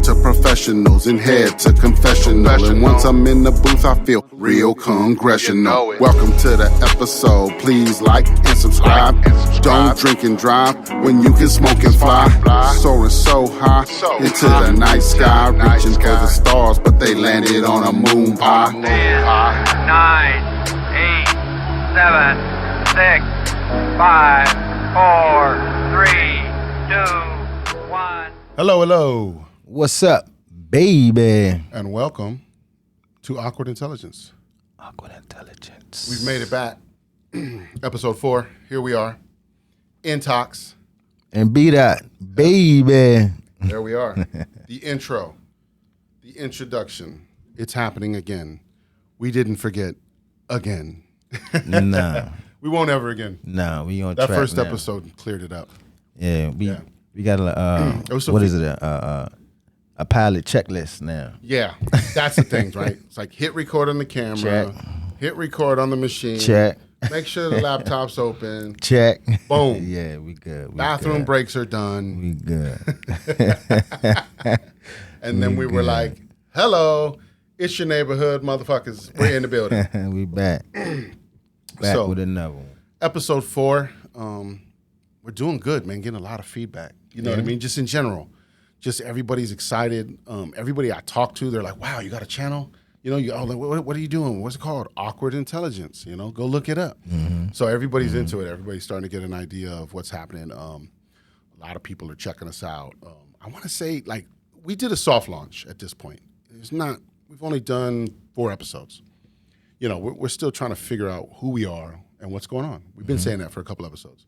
to professionals and head to confessional. And once I'm in the booth, I feel real congressional. Welcome to the episode. Please like and subscribe. Don't drink and drive when you can smoke and fly. Soaring so high into the night sky, reaching for the stars, but they landed on a moon pie. 10, 9, 8, 7, 6, 5, 4, 3, 2, 1. Hello. What's up, baby? And welcome to Awkward Intelligence. Awkward Intelligence. We've made it back. Episode 4. Here we are. Intox and Bdot, baby. There we are. The intro. The introduction. It's happening again. We didn't forget again. Nah. We won't ever again. Nah, we on that track first now. Episode cleared it up. Yeah, we got a pilot checklist now. Yeah, that's the thing, right? It's like hit record on the camera, check. Hit record on the machine, check. Make sure the laptop's open, check. Boom. Yeah, we good. Bathroom breaks are done. We good. And then we were like, "Hello, it's your neighborhood, motherfuckers. We're in the building. We back. Back with another one. Episode 4. We're doing good, man. Getting a lot of feedback. You know what I mean? Just in general. Just everybody's excited. Everybody I talk to, they're like, "Wow, you got a channel? You know, what are you doing? What's it called? Awkward Intelligence. You know, go look it up." Mm-hmm. So everybody's into it. Everybody's starting to get an idea of what's happening. A lot of people are checking us out. I want to say, like, we did a soft launch at this point. We've only done 4 episodes. You know, we're still trying to figure out who we are and what's going on. We've been saying that for a couple episodes,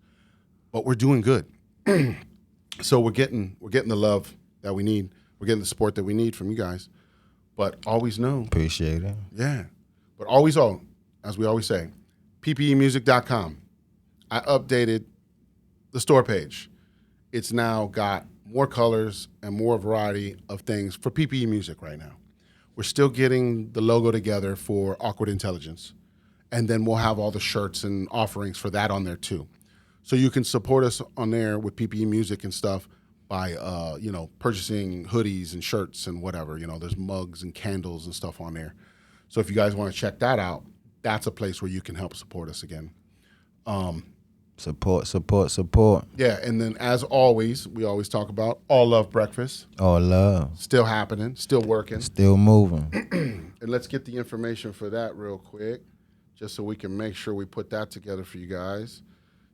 but we're doing good. So we're getting the love that we need. We're getting the support that we need from you guys. But always know. Appreciate it. Yeah. But as we always say, ppeintox.com. I updated the store page. It's now got more colors and more variety of things for PPE Music right now. We're still getting the logo together for Awkward Intelligence. And then we'll have all the shirts and offerings for that on there too. So you can support us on there with PPE Music and stuff by, purchasing hoodies and shirts and whatever. You know, there's mugs and candles and stuff on there. So if you guys want to check that out, that's a place where you can help support us again. Support. Yeah, and then as always, we always talk about All Love Breakfast. All love. Still happening, still working. Still moving. And let's get the information for that real quick, just so we can make sure we put that together for you guys.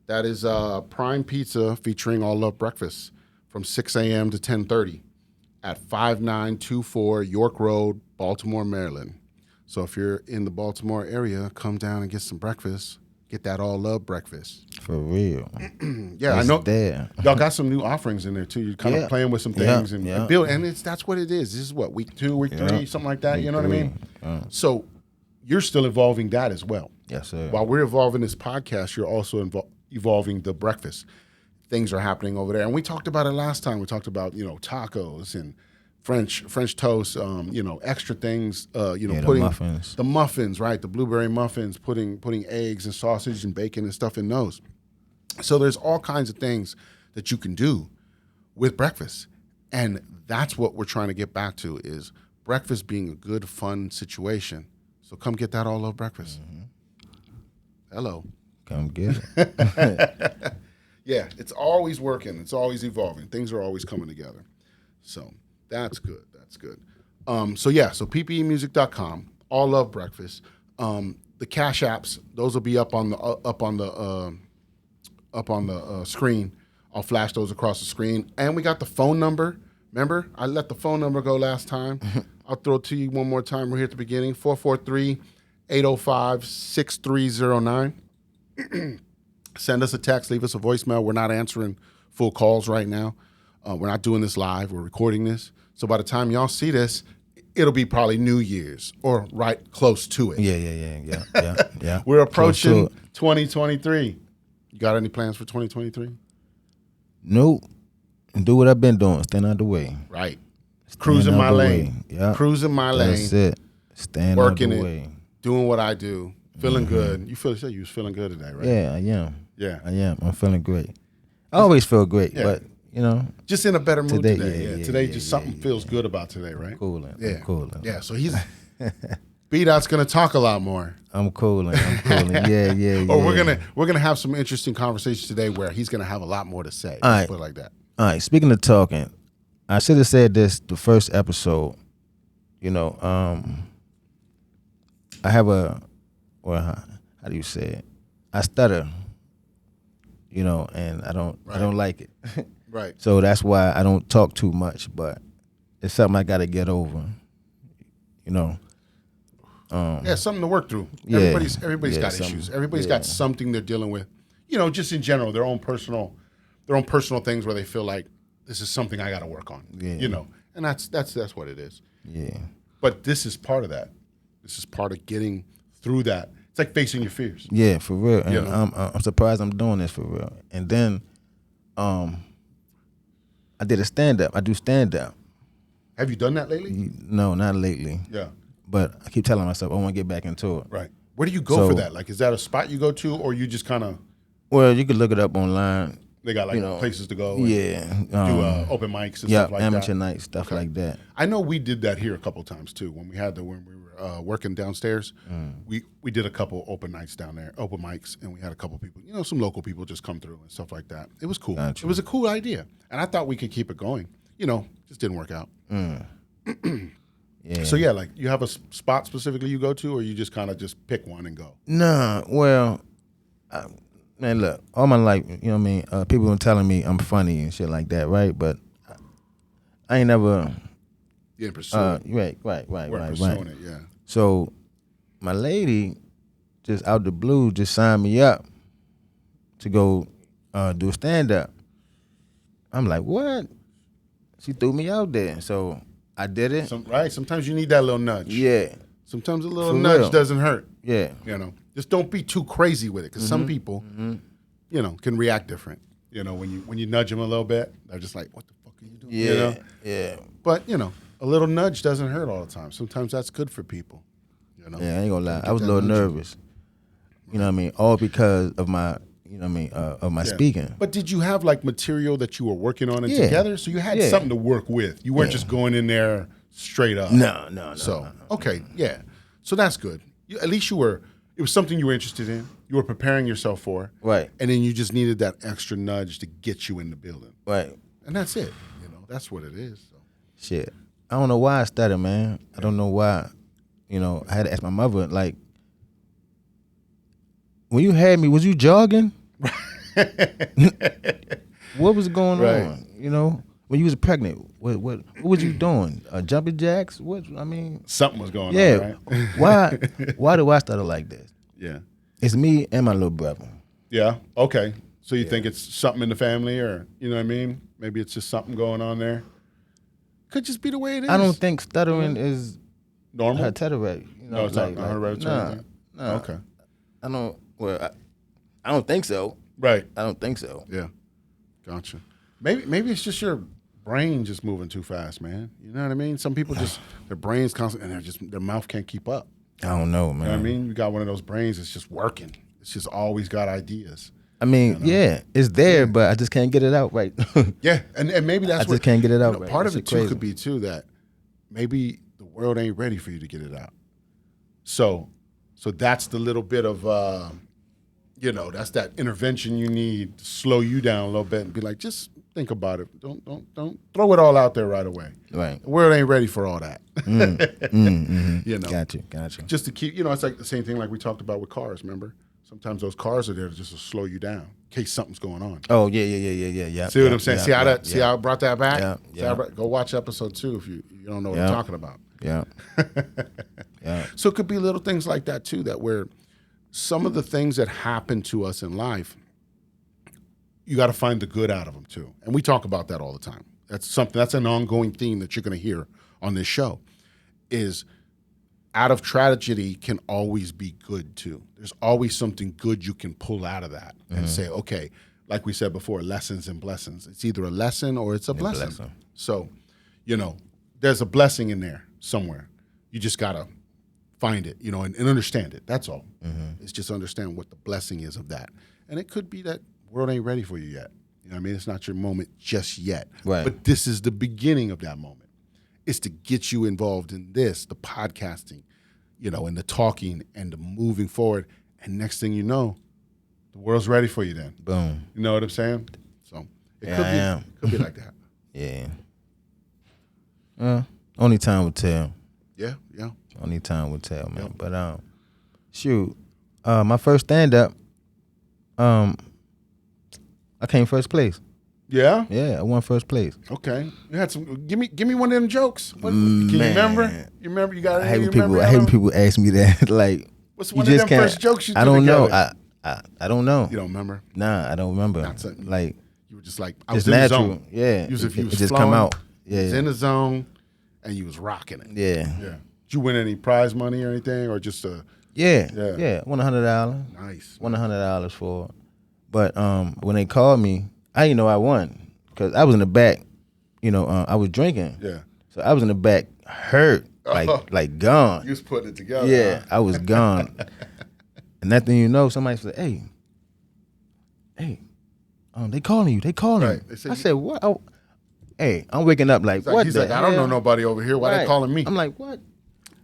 That is Prime Pizza featuring All Love Breakfast from 6 a.m. to 10:30 at 5924 York Road, Baltimore, Maryland. So if you're in the Baltimore area, come down and get some breakfast. Get that All Love Breakfast. For real. Yeah, I know. There. Y'all got some new offerings in there too. You're kind of playing with some things and build, and that's what it is. This is what, week 2, week 3, something like that. You know what I mean? So you're still evolving that as well. Yes, sir. While we're evolving this podcast, you're also evolving the breakfast. Things are happening over there, and we talked about it last time. We talked about tacos and French toast, extra things, putting the muffins, right? The blueberry muffins, putting eggs and sausage and bacon and stuff in those. So there's all kinds of things that you can do with breakfast. And that's what we're trying to get back to, is breakfast being a good, fun situation. So come get that All Love Breakfast. Mm-hmm. Hello. Come get it. Yeah, it's always working. It's always evolving. Things are always coming together. So that's good. That's good. So ppeintox.com, All Love Breakfast. The Cash Apps, those will be up on the screen. I'll flash those across the screen. And we got the phone number. Remember, I let the phone number go last time. I'll throw it to you one more time. We're here at the beginning. 443-805-6309. Send us a text. Leave us a voicemail. We're not answering full calls right now. We're not doing this live. We're recording this. So by the time y'all see this, it'll be probably New Year's or right close to it. Yeah. We're approaching 2023. You got any plans for 2023? Nope. Do what I've been doing. Stand out the way. Right. Cruising my lane. Yeah. Cruising my lane. That's it. Stand working out the it. way. Doing what I do. Feeling good. You was feeling good today, right? Yeah, I am. Yeah. I am. I'm feeling great. I always feel great, but Just in a better mood Today, today. yeah, Today, yeah, just yeah, something yeah, feels yeah. good about today, right? Cooling. Yeah. I'm cooling. Yeah, so he's Bdot's gonna talk a lot more. I'm cooling. Yeah. Or we're gonna have some interesting conversations today where he's gonna have a lot more to say. All Let's right. put it like that. All right. Speaking of talking, I should have said this the first episode. I have how do you say it? I stutter. And I don't like it. Right. So that's why I don't talk too much, but it's something I got to get over. Yeah, something to work through. Yeah. Everybody's Yeah, got something. issues. Everybody's Yeah. got something they're dealing with. Just in general, their own personal things where they feel like this is something I got to work on. Yeah. And that's what it is. Yeah. But this is part of that. This is part of getting through that. It's like facing your fears. Yeah, for real. And You know? I'm surprised I'm doing this for real. And then, I did a stand up. I do stand up. Have you done that lately? No, not lately. Yeah. But I keep telling myself I want to get back into it. Right. Where do you go So- for that? Like, is that a spot you go to, or you just kind of Well, you could look it up online. they got like places to go? And Yeah. do open mics and Yeah, stuff like amateur that. night stuff Okay. like that. I know we did that here a couple times too. When we were working downstairs, we did a couple open nights down there, open mics, and we had a couple people, some local people just come through and stuff like that. It was cool. Gotcha. It was a cool idea, and I thought we could keep it going. Just didn't work out. Yeah. So yeah, like you have a spot specifically you go to, or you just kind of just pick one and go. Nah, well, man, look, all my life, people been telling me I'm funny and shit like that, right? But I ain't never. You didn't pursue it. Right. Weren't pursuing it. Yeah. So my lady, just out the blue, just signed me up to go do a stand up. I'm like, what? She threw me out there, so I did it. Right. Sometimes you need that little nudge. Yeah, Sometimes a little For nudge real. doesn't hurt. yeah, Just don't be too crazy with it, because some Mm-hmm. people, can react different. When you nudge them a little bit, they're just like, "What the fuck are you doing?" yeah, yeah. But a little nudge doesn't hurt all the time. Sometimes that's good for people. Yeah, I ain't gonna lie. Get I was a that little nudge. nervous. You know what I mean? All because of my, of my Yeah. speaking. But did you have like material that you were working on and Yeah. together? So you had Yeah. something to work with. You weren't Yeah. just going in there straight up. No. So okay, yeah. So that's good. At least it was something you were interested in. You were preparing yourself for. Right. And then you just needed that extra nudge to get you in the building. Right. And that's it. That's what it is. So. Shit. I don't know why I stutter, man. I don't know why. I had to ask my mother, like, when you had me, was you jogging? What was going Right. on? When you was pregnant, what was you doing? Jumping jacks? Something was going Yeah. on, right? Why do I stutter like this? Yeah. It's me and my little brother. Yeah. Okay. So you think it's something in the family, or you know what I mean? Maybe it's just something going on there. Could just be the way it is. I don't think stuttering is normal. hereditary. No, it's not hereditary. thing? Nah. Okay. I don't. Well, I don't think so. Right. I don't think so. Yeah. Gotcha. Maybe it's just your brain just moving too fast, man. You know what I mean? Some people just their brains constantly and their mouth can't keep up. I don't know, man. You know what I mean? You got one of those brains that's just working. It's just always got ideas. Yeah, it's there, but I just can't get it out right. Yeah, and maybe that's I just can't get it out right. Part of That it shit too crazy. could be too that maybe the world ain't ready for you to get it out. So that's the little bit of that's that intervention you need to slow you down a little bit and be like, just think about it. Don't throw it all out there right away. Right. The world ain't ready for all that. Got you. Just to keep, it's like the same thing like we talked about with cars. Remember, sometimes those cars are there just to slow you down in case something's going on. Oh yeah. See what I'm saying? See how I brought that back? Yeah, See how go watch episode 2 if you don't know what I'm talking about. Yeah. Yeah. So it could be little things like that too, that where some of the things that happen to us in life, you got to find the good out of them too. And we talk about that all the time. That's an ongoing theme that you're going to hear on this show is out of tragedy can always be good too. There's always something good you can pull out of that and say, okay, like we said before, lessons and blessings. It's either a lesson or it's a blessing. So, there's a blessing in there somewhere. You just got to find it, and understand it. That's all. It's just understand what the blessing is of that. And it could be that world ain't ready for you yet. You know what I mean? It's not your moment just yet. Right. But this is the beginning of that moment. It's to get you involved in this, the podcasting, you know, and the talking and the moving forward. And next thing you know, the world's ready for you then. Boom. You know what I'm saying? So it could be like that. Yeah. Only time will tell. Yeah. Only time will tell, man. Yep. But shoot, my first stand up, I came first place. Yeah? Yeah, I won first place. Okay. You had some. Give me one of them jokes. Can you remember? You remember? You got. I hate when people ask me that. Like, what's one of them first jokes you did? I don't together? know. I don't know. You don't remember? Nah, I don't remember. Like, you were just like, I just was in natural. the zone. Yeah. You was It just flowing, come out. Yeah. You was in the zone, and you was rocking it. Yeah. Yeah. Did you win any prize money or anything, or just Yeah. Won $100. Nice. Won $100 for it. But when they called me, I didn't know I won because I was in the back. You know, I was drinking. Yeah. So I was in the back, hurt, like gone. You was putting it together. Yeah, huh? I was gone. And that thing you know, somebody said, hey, they calling you. They calling Right. you. I said, what? Oh, hey, I'm waking up like, what He's the like, I don't know hell? nobody over here. Why they calling me? I'm like, what?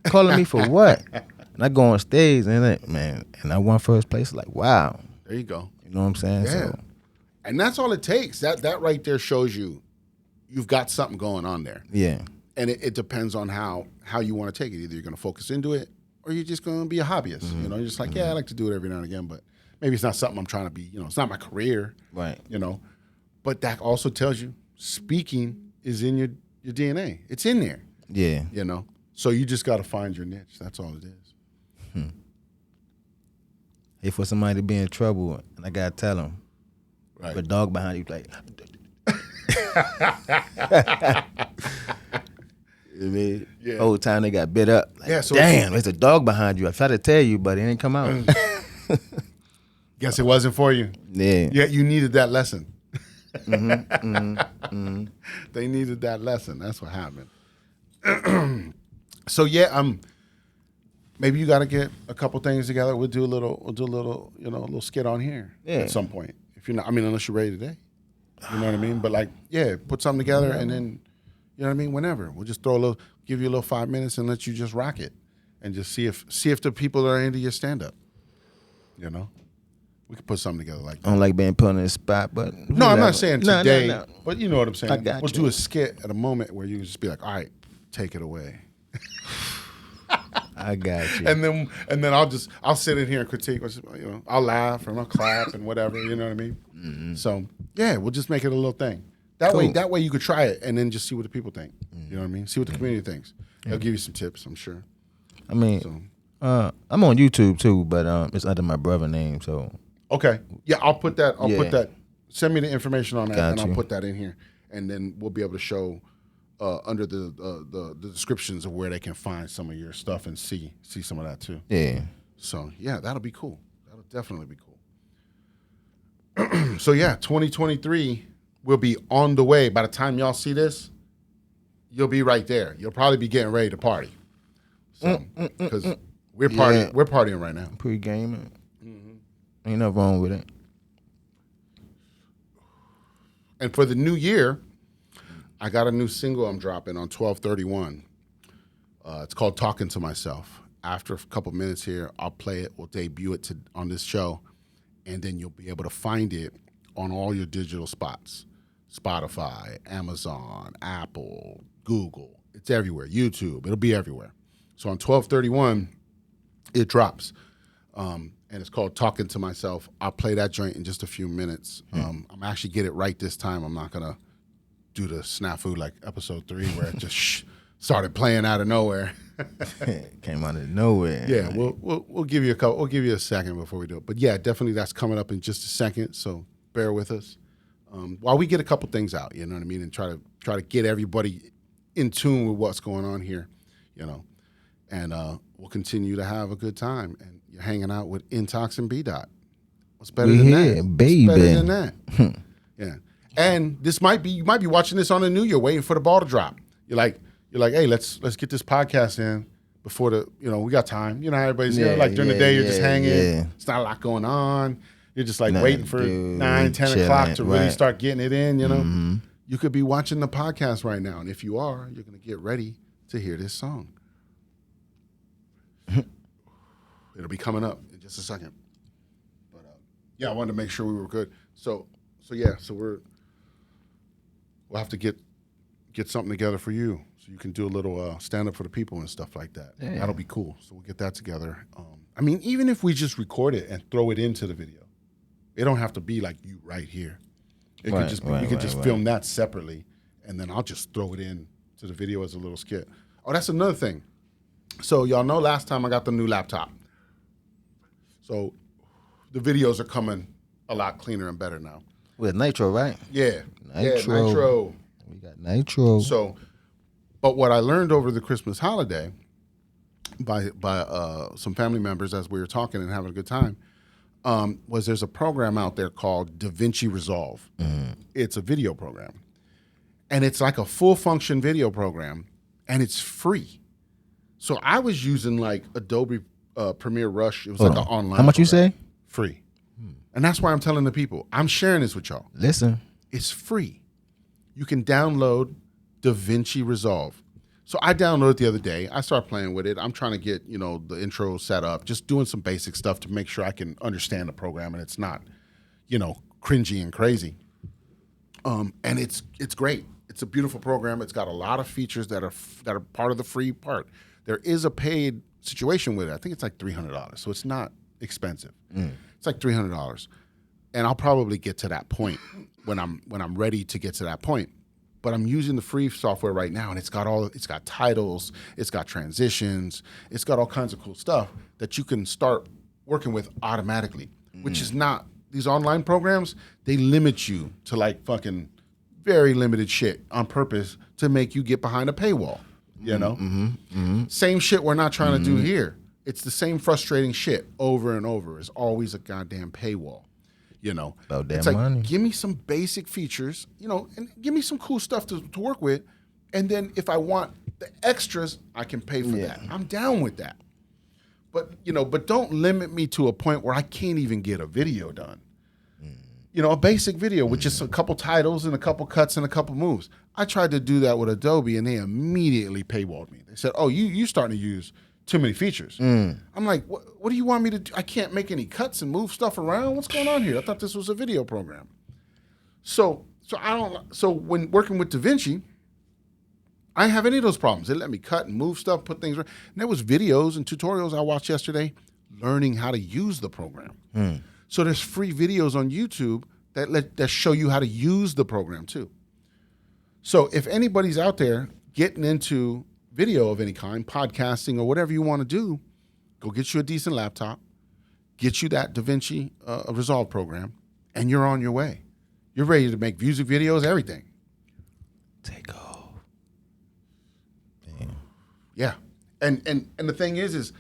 Calling me for what? And I go on stage and I won first place. Like, wow. There you go. You know what I'm saying? Yeah. So, And that's all it takes. That right there shows you've got something going on there. yeah. And it depends on how you want to take it. Either you're going to focus into it or you're just going to be a hobbyist. Mm-hmm. You know, you're just like, yeah, I like to do it every now and again, but maybe it's not something I'm trying to be, you know, it's not my career. Right. You know, but that also tells you speaking is in your DNA. It's in there. Yeah. You know, so you just got to find your niche. That's all it is. Hey, for somebody to be in trouble, and I got to tell them, Right. the dog behind you, like, I mean, Yeah. whole time they got bit up. Like, Yeah, so damn, there's a dog behind you. I tried to tell you, but it didn't come out. Guess it wasn't for you. Yeah. Yeah, you needed that lesson. They needed that lesson. That's what happened. So yeah, maybe you got to get a couple things together. We'll do a little, you know, a little skit on here at some point. If you're not, I mean, unless you're ready today, you know what I mean. But like, yeah, put something together and then, you know what I mean. Whenever we'll just give you a little 5 minutes and let you just rock it, and just see if the people are into your stand up. You know. We could put something together like that. I don't like being put on the spot, but No, I'm not saying today, No. but you know what I'm saying. I got We'll you. do a skit at a moment where you just be like, all right, take it away. I got you. And then I'll sit in here and critique, you know, I'll laugh and I'll clap and whatever, you know what I mean? Mm-hmm. So yeah, we'll just make it a little thing. That way you could try it and then just see what the people think. Mm-hmm. You know what I mean? See what the community thinks. They'll give you some tips, I'm sure. I mean, I'm on YouTube too, but it's under my brother name, so. Okay. Yeah, I'll put that. Put that. Send me the information on that, Got and you. I'll put that in here, and then we'll be able to show under the descriptions of where they can find some of your stuff and see some of that too. Yeah. So yeah, that'll be cool. That'll definitely be cool. So yeah, 2023 will be on the way. By the time y'all see this, you'll be right there. You'll probably be getting ready to party. So because we're partying right now. Pre-gaming. Ain't nothing wrong with it. And for the new year, I got a new single I'm dropping on 12/31. It's called Talking to Myself. After a couple minutes here, I'll play it. We'll debut it on this show. And then you'll be able to find it on all your digital spots. Spotify, Amazon, Apple, Google. It's everywhere. YouTube. It'll be everywhere. So on 12/31, it drops. And it's called Talking to Myself. I'll play that joint in just a few minutes. I'm actually get it right this time. I'm not going to do the snafu like episode 3 where it just started playing out of nowhere. Came out of nowhere. Yeah, we'll give you a couple. We'll give you a second before we do it. But yeah, definitely that's coming up in just a second. So bear with us while we get a couple things out. You know what I mean, and try to get everybody in tune with what's going on here. You know, and we'll continue to have a good time. And you're hanging out with Intox and Bdot. What's better than that, baby? What's better than that? Yeah. And you might be watching this on the new year, waiting for the ball to drop. You're like, hey, let's get this podcast in before we got time. You know how everybody's during the day you're just hanging. Yeah. It's not a lot going on. You're just like Nothing waiting for to do, 9, 10 chilling, o'clock to really right. start getting it in, you know? Mm-hmm. You could be watching the podcast right now. And if you are, you're going to get ready to hear this song. It'll be coming up in just a second. But yeah, I wanted to make sure we were good. So we'll have to get something together for you so you can do a little stand up for the people and stuff like that. Yeah. That'll be cool. So we'll get that together. I mean, even if we just record it and throw it into the video, it don't have to be like you right here. It could just be, we could just film that separately, and then I'll just throw it in to the video as a little skit. Oh, that's another thing. So y'all know last time I got the new laptop. So the videos are coming a lot cleaner and better now. With Nitro, right? Yeah. Nitro. Yeah, Nitro. We got Nitro. So, but what I learned over the Christmas holiday by some family members as we were talking and having a good time was there's a program out there called DaVinci Resolve. It's a video program. And it's like a full function video program, and it's free. So I was using like Adobe Premiere Rush. It was like an online How much you program. say? Free. And that's why I'm telling the people. I'm sharing this with y'all. Listen. It's free. You can download DaVinci Resolve. So I downloaded it the other day. I started playing with it. I'm trying to get, the intro set up, just doing some basic stuff to make sure I can understand the program and it's not, cringy and crazy. And it's great. It's a beautiful program. It's got a lot of features that are part of the free part. There is a paid situation with it. I think it's like $300. So it's not expensive. It's like $300. And I'll probably get to that point when I'm ready to get to that point. But I'm using the free software right now, and it's got titles, it's got transitions, it's got all kinds of cool stuff that you can start working with automatically, which is not, these online programs, they limit you to like fucking very limited shit on purpose to make you get behind a paywall, Same shit we're not trying to do here. It's the same frustrating shit over and over. It's always a goddamn paywall. About that it's like, money. give me some basic features, and give me some cool stuff to work with. And then if I want the extras, I can pay for that. I'm down with that. But, but don't limit me to a point where I can't even get a video done. A basic video with just a couple titles and a couple cuts and a couple moves. I tried to do that with Adobe and they immediately paywalled me. They said, oh, you're starting to use too many features. I'm like, what do you want me to do? I can't make any cuts and move stuff around. What's going on here? I thought this was a video program. So when working with DaVinci, I didn't have any of those problems. They let me cut and move stuff, put things around. And there was videos and tutorials I watched yesterday learning how to use the program. So there's free videos on YouTube that show you how to use the program too. So if anybody's out there getting into video of any kind, podcasting or whatever you want to do, go get you a decent laptop, get you that DaVinci Resolve program, and you're on your way. You're ready to make music videos, everything. Take off. Damn. Yeah. And the thing is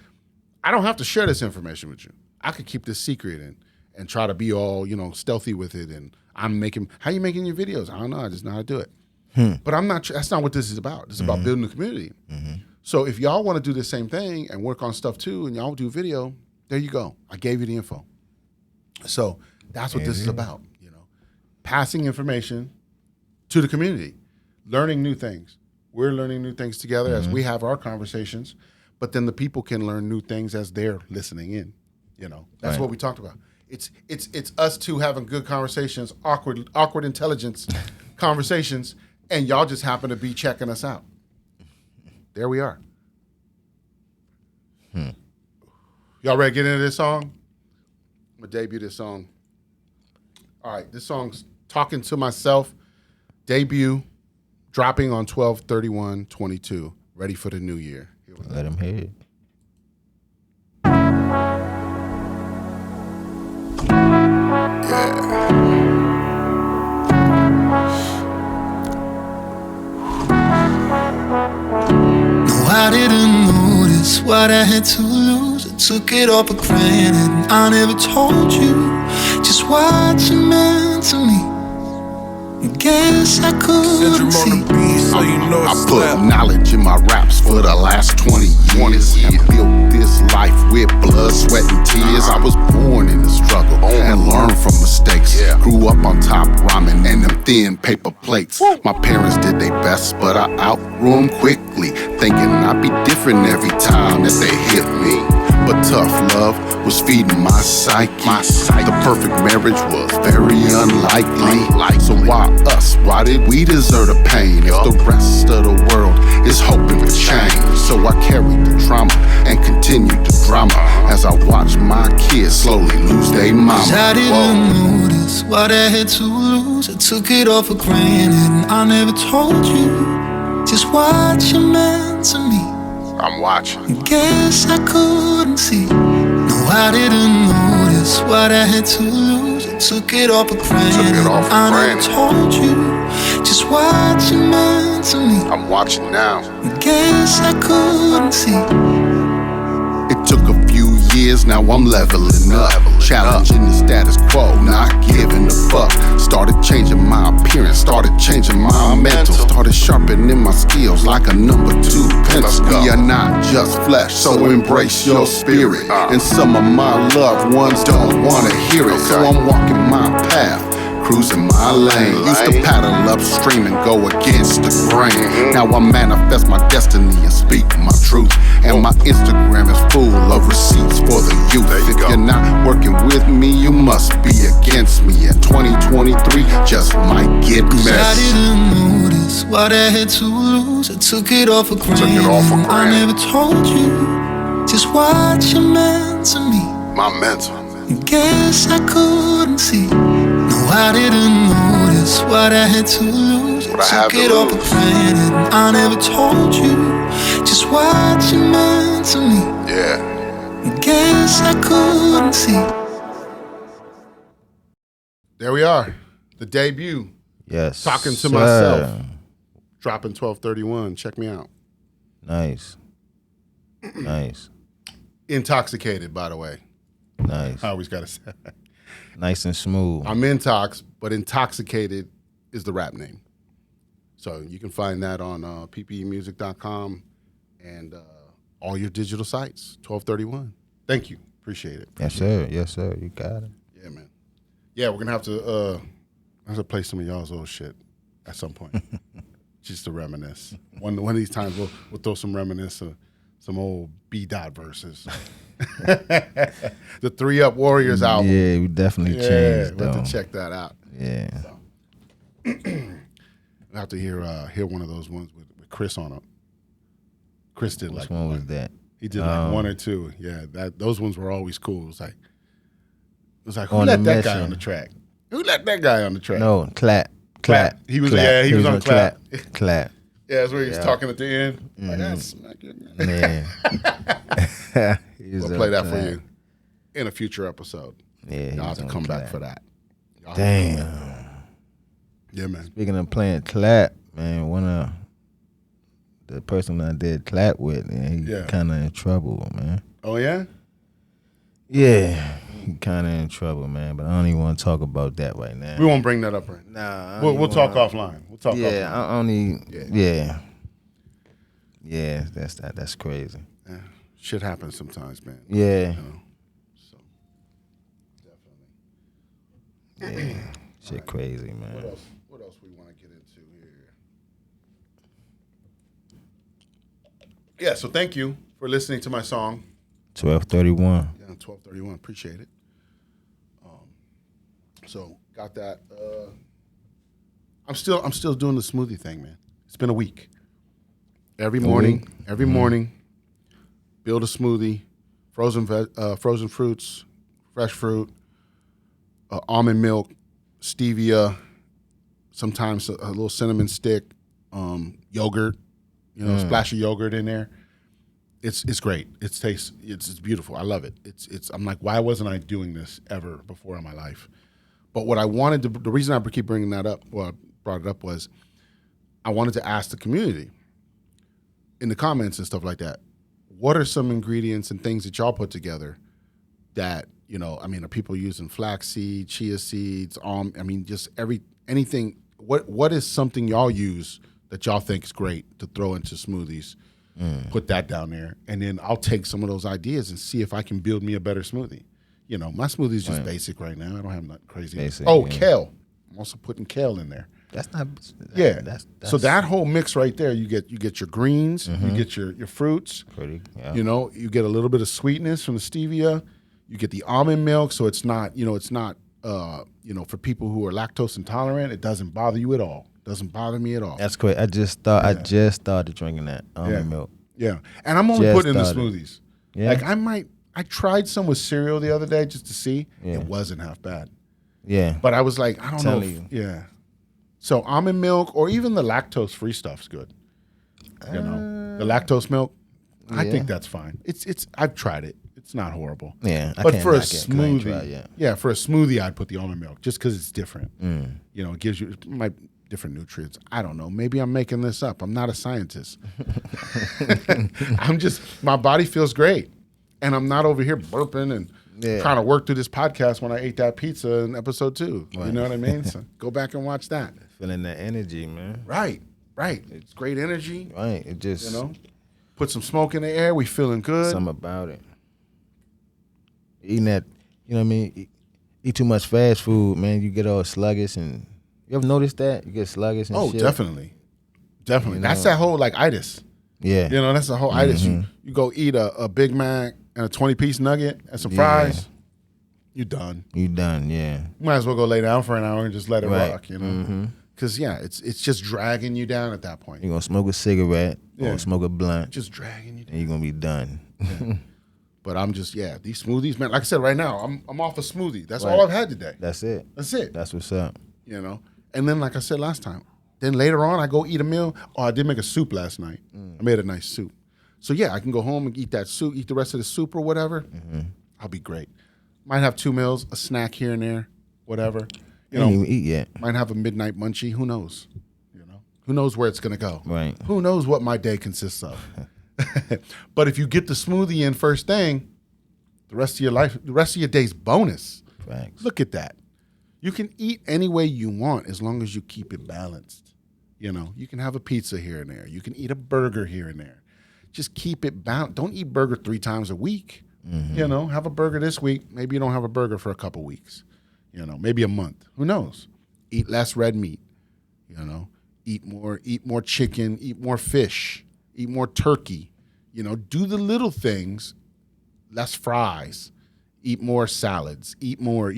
I don't have to share this information with you. I could keep this secret and try to be all, stealthy with it. And how you making your videos? I don't know. I just know how to do it. But that's not what this is about. It's about building a community. So if y'all want to do the same thing and work on stuff too, and y'all do video, there you go. I gave you the info. So that's what this is about, passing information to the community, learning new things. We're learning new things together as we have our conversations, but then the people can learn new things as they're listening in. That's what we talked about. It's us two having good conversations, awkward intelligence conversations, and y'all just happen to be checking us out. There we are. Y'all ready to get into this song? I'm going to debut this song. All right, this song's Talking to Myself, debut, dropping on 12/31/22. Ready for the new year. Here we go. Let him hear it. I didn't notice what I had to lose. I took it all for granted. I never told you just what you meant to me. I guess I couldn't see. I put knowledge in my raps for the last 20 years and built this life with blood, sweat, and tears. I was born in the struggle and learned thin paper plates. My parents did their best, but I outgrew them quickly, thinking I'd be different every time that they hit me. But tough love was feeding my psyche. The perfect marriage was very unlikely. So why us? Why did we deserve the pain if the rest of the world is hoping for change? So I carried the trauma and continued the drama as I watched my kids slowly lose their mama. 'Cause I didn't notice what I had to lose. I took it all for granted and I never told you just what you meant to me. I'm watching. Guess I couldn't see. No, I didn't notice what I had to lose. I took it all for granted. I never told you just what you meant to me. I'm watching now. Guess I couldn't see. It took a few years, now I'm leveling up. Challenging the status quo, not giving a fuck. Started changing my appearance, started changing my mental. Started sharpening my skills like a number 2 pencil. We are not just flesh, so embrace your spirit. And some of my loved ones don't wanna hear it, so I'm walking my path, cruising my lane. Used to paddle upstream and go against the grain. Now I manifest my destiny and speak my truth. And my Instagram is full of receipts for the youth. If you're not working with me, you must be against me. And 2023 just might get messy. I didn't notice what I had to lose. I took it all for granted. I never told you just what you meant to me. My mental. Guess I couldn't see. No, I didn't notice what I had to lose. I took it all for granted. I never told you just what you meant to me. Yeah. Guess I couldn't see. There we are. The debut. Yes. Talking to sir. myself. Dropping 12/31. Check me out. Nice. Nice. Intoxicated, by the way. Nice. I always gotta say. Nice and smooth. I'm Intox, but Intoxicated is the rap name. So you can find that on ppeintox and all your digital sites. 12/31. Thank you. Appreciate it. Yes, sir. Yes, sir. You got it. Yeah, man. Yeah, we're gonna have to play some of y'all's old shit at some point, just to reminisce. One of these times we'll throw some reminisce of some old Bdot verses. The 3-Up Warriors album. Yeah, we definitely changed we'll though. have to check that out. Yeah. So. We'll have to hear one of those ones with Chris on it. Chris did Which like one was that? He did like 1 or 2. Yeah, those ones were always cool. It was like who On let the that guy mission. on the track? Who let that guy on the track? No, clap. He was- clap. yeah, he was on clap. Clap. Yeah, that's where he was talking at the end. Like, Mm-hmm. that's smack it. Yeah. We'll play that for you in a future episode. Yeah, he Y'all was have to on come back clap. for that. Damn. Yeah, man. Speaking of playing clap, man, one of the person I did clap with, and he kind of in trouble, man. Oh, yeah? Yeah, he kind of in trouble, man. But I don't even want to talk about that right now. We won't bring that up right Nah, We'll talk offline. We'll talk Yeah, offline. I only. Yeah, that's crazy. Yeah. Shit happens sometimes, man. Yeah, You know? So, definitely. yeah, shit crazy, man. What else we want to get into here? Yeah, so thank you for listening to my song. 12:31. Yeah, 12/31. Appreciate it. So got that. I'm still doing the smoothie thing, man. It's been a week. Every morning, build a smoothie, frozen fruits, fresh fruit, almond milk, stevia, sometimes a little cinnamon stick, yogurt, splash of yogurt in there. It's great. It's beautiful. I love it. I'm like, why wasn't I doing this ever before in my life? But what I wanted to, the reason I keep bringing that up, well, I brought it up was I wanted to ask the community in the comments and stuff like that, what are some ingredients and things that y'all put together that, are people using flaxseed, chia seeds, just anything, what is something y'all use that y'all think is great to throw into smoothies? Put that down there, and then I'll take some of those ideas and see if I can build me a better smoothie. My smoothie is just basic right now. I don't have nothing crazy. Basic, Oh, yeah. kale. I'm also putting kale in there. That's not. Yeah. That's So that whole mix right there, you get your greens, you get your fruits. pretty. Yeah. You know, you get a little bit of sweetness from the stevia. You get the almond milk, so it's not for people who are lactose intolerant, it doesn't bother you at all. Doesn't bother me at all. That's great. I just started drinking that almond milk. Yeah. And I'm only Just putting in the started. smoothies. Yeah. Like I tried some with cereal the other day just to see. Yeah. It wasn't half bad. Yeah. But I was like, I don't know. Telling Yeah. So almond milk or even the lactose-free stuff's good. You know, the lactose milk, I yeah. think that's fine. It's I've tried it. It's not horrible. Yeah. I But can't for a knock it 'cause I ain't tried smoothie, yet. yeah, for a smoothie, I'd put the almond milk just because it's different. Mm. You know, it gives you different nutrients. I don't know. Maybe I'm making this up. I'm not a scientist. My body feels great, and I'm not over here burping and trying to work through this podcast when I ate that pizza in episode 2. Right. You know what I mean? So go back and watch that. Feeling that energy, man. Right. It's great energy. Right. It just Put some smoke in the air. We feeling good. something about it. Eating that, you know what I mean? Eat too much fast food, man. You get all sluggish, and you ever noticed that? You get sluggish and shit. Definitely. You That's know. that whole like itis. Yeah. You know, that's the whole itis. You go eat a Big Mac and a 20-piece nugget and some fries, you done. You done, yeah. Might as well go lay down for an hour and just let it Right. rock, you know? Because, it's just dragging you down at that point. You're going to smoke a cigarette Yeah. or smoke a blunt, Just dragging you down. and you're going to be done. But I'm just, these smoothies, man. Like I said, right now, I'm off a smoothie. That's Right. all I've had today. That's it. That's it. That's what's up. You know? And then, like I said last time, then later on, I go eat a meal. Oh, I did make a soup last night. I made a nice soup. So, I can go home and eat that soup, eat the rest of the soup or whatever. I'll be great. Might have 2 meals, a snack here and there, whatever. You Ain't know, even eat yet. might have a midnight munchie. Who knows? You know, who knows where it's going to go? Right. Who knows what my day consists of? But if you get the smoothie in first thing, the rest of your day's bonus. Facts. Look at that. You can eat any way you want as long as you keep it balanced. You know, you can have a pizza here and there. You can eat a burger here and there. Just keep it balanced. Don't eat burger 3 times a week. You know, have a burger this week. Maybe you don't have a burger for a couple weeks. You know, maybe a month. Who knows? Eat less red meat. You know, eat more chicken, eat more fish, eat more turkey. You know, do the little things, less fries, eat more salads, eat more,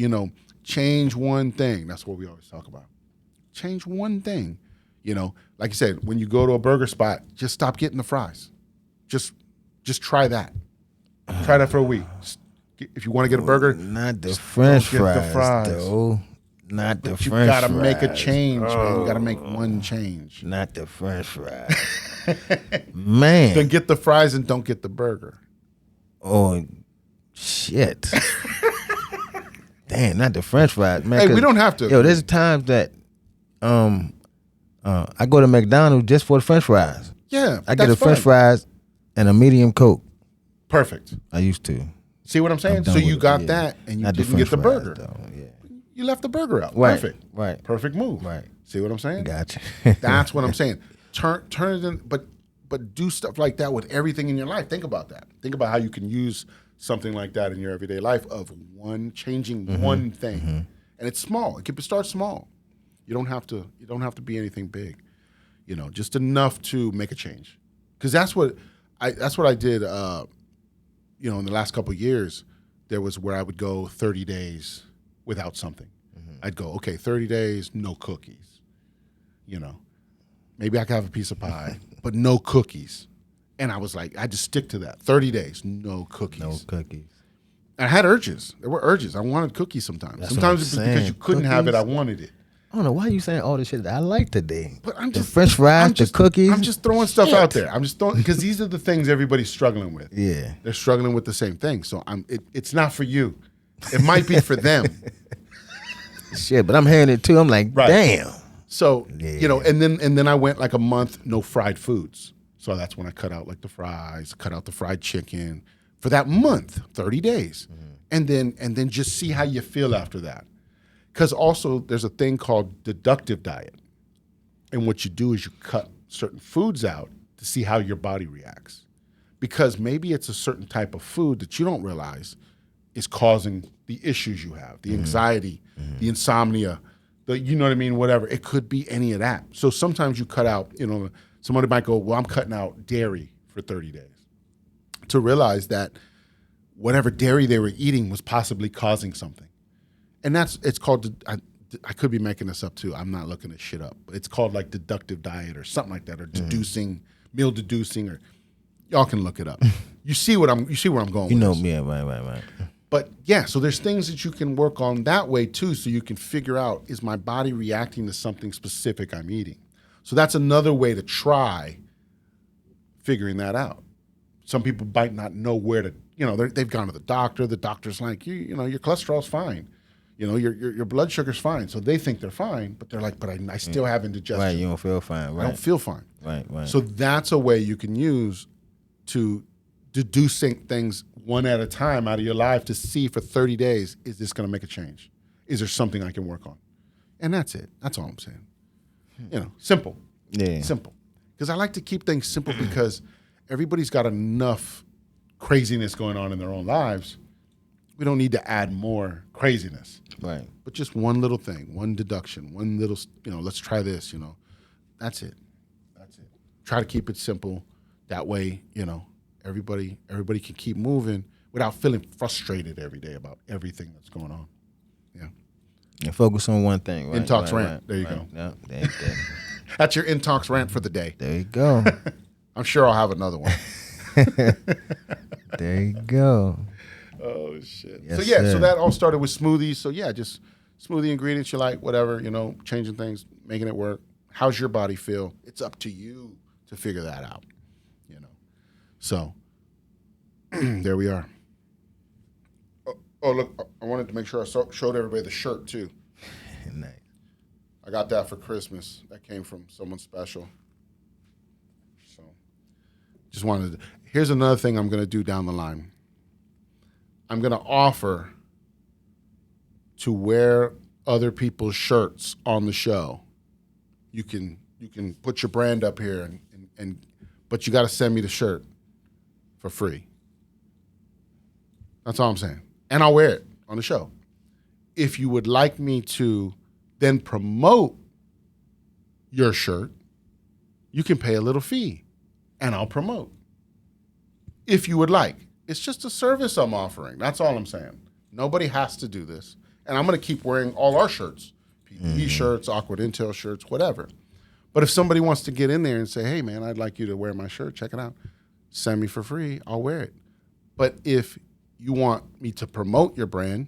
change one thing. That's what we always talk about. Change one thing. You know, like you said, when you go to a burger spot, just stop getting the fries. Just try that. Try that for a week. If you want to get a burger, Not the French don't get the fries, fries. though. Not the you French fries. gotta make a change, man. You gotta make one change. Not the French fries. Man. Then get the fries and don't get the burger. Oh, shit. Damn, not the French fries, man. Hey, 'cause, we don't have to. Yo, there's times that I go to McDonald's just for the French fries. Yeah, I get that's a French fine. fries and a medium Coke. Perfect. I used to. See what I'm saying? I'm done So you with it, got yeah. that, and you Not the didn't get French the fries, burger. though, yeah. You left the burger out. Right, Perfect. right. Perfect move. Right. See what I'm saying? Gotcha. That's what I'm saying. Turn it in, but do stuff like that with everything in your life. Think about that. Think about how you can use something like that in your everyday life of changing one thing, and it's small. It can start small. You don't have to be anything big. You know, just enough to make a change. Because that's what I did. In the last couple of years, there was where I would go 30 days without something. I'd go, okay, 30 days, no cookies. You know, maybe I could have a piece of pie, but no cookies. And I was like, I just stick to that. 30 days, no cookies. No cookies. And I had urges. There were urges. I wanted cookies sometimes. That's what Sometimes I'm it was because saying. you couldn't have it, I Cookies? wanted it. I don't know why you saying all this shit that I like today. But I'm the just French fries, the cookies. I'm just throwing stuff out there. I'm just throwing because these are the things everybody's struggling with. Yeah. They're struggling with the same thing. So it's not for you. It might be for them. Shit, but I'm hearing it too. I'm like, Right. damn. So Yeah. and then I went like a month no fried foods. So that's when I cut out like the fries, cut out the fried chicken for that month, 30 days, and then just see how you feel after that. Because also there's a thing called deductive diet, and what you do is you cut certain foods out to see how your body reacts. Because maybe it's a certain type of food that you don't realize is causing the issues you have, the anxiety, the insomnia, you know what I mean, whatever. It could be any of that. So sometimes you cut out, somebody might go, well, I'm cutting out dairy for 30 days. To realize that whatever dairy they were eating was possibly causing something. And it's called, I could be making this up too. I'm not looking this shit up. But it's called like deductive diet or something like that, or meal deducing, or y'all can look it up. You see where I'm going with this. Yeah, right. But yeah, so there's things that you can work on that way too, so you can figure out, is my body reacting to something specific I'm eating? So that's another way to try figuring that out. Some people might not know where to, they've gone to the doctor. The doctor's like, your cholesterol's fine. Your blood sugar's fine. So they think they're fine, but they're like, but I still have indigestion. Right, you don't feel fine, right? I don't feel fine. Right. So that's a way you can use to deduce things one at a time out of your life to see for 30 days, is this going to make a change? Is there something I can work on? And that's it. That's all I'm saying. Simple. Yeah. Simple. Because I like to keep things simple because everybody's got enough craziness going on in their own lives. We don't need to add more craziness. Right. But just one little thing, one deduction, one little, let's try this, That's it. Try to keep it simple. That way, everybody can keep moving without feeling frustrated every day about everything that's going on. Yeah. And focus on one thing. Right? Intox rant. There you go. Yeah, That's your Intox rant for the day. there you go. I'm sure I'll have another one. There you go. Oh, shit. Yes, so, yeah, sir. so that all started with smoothies. So, yeah, just smoothie ingredients you like, whatever, changing things, making it work. How's your body feel? It's up to you to figure that out, So, there we are. Oh, look, I wanted to make sure I showed everybody the shirt, too. Nice. I got that for Christmas. That came from someone special. So, just wanted to. Here's another thing I'm going to do down the line. I'm going to offer to wear other people's shirts on the show. You can put your brand up here, but you got to send me the shirt for free. That's all I'm saying. And I'll wear it on the show. If you would like me to then promote your shirt, you can pay a little fee, and I'll promote. If you would like. It's just a service I'm offering. That's all I'm saying. Nobody has to do this. And I'm going to keep wearing all our shirts, PPE shirts, AwkwardIntel shirts, whatever. But if somebody wants to get in there and say, hey, man, I'd like you to wear my shirt, check it out, send me for free, I'll wear it. But if you want me to promote your brand,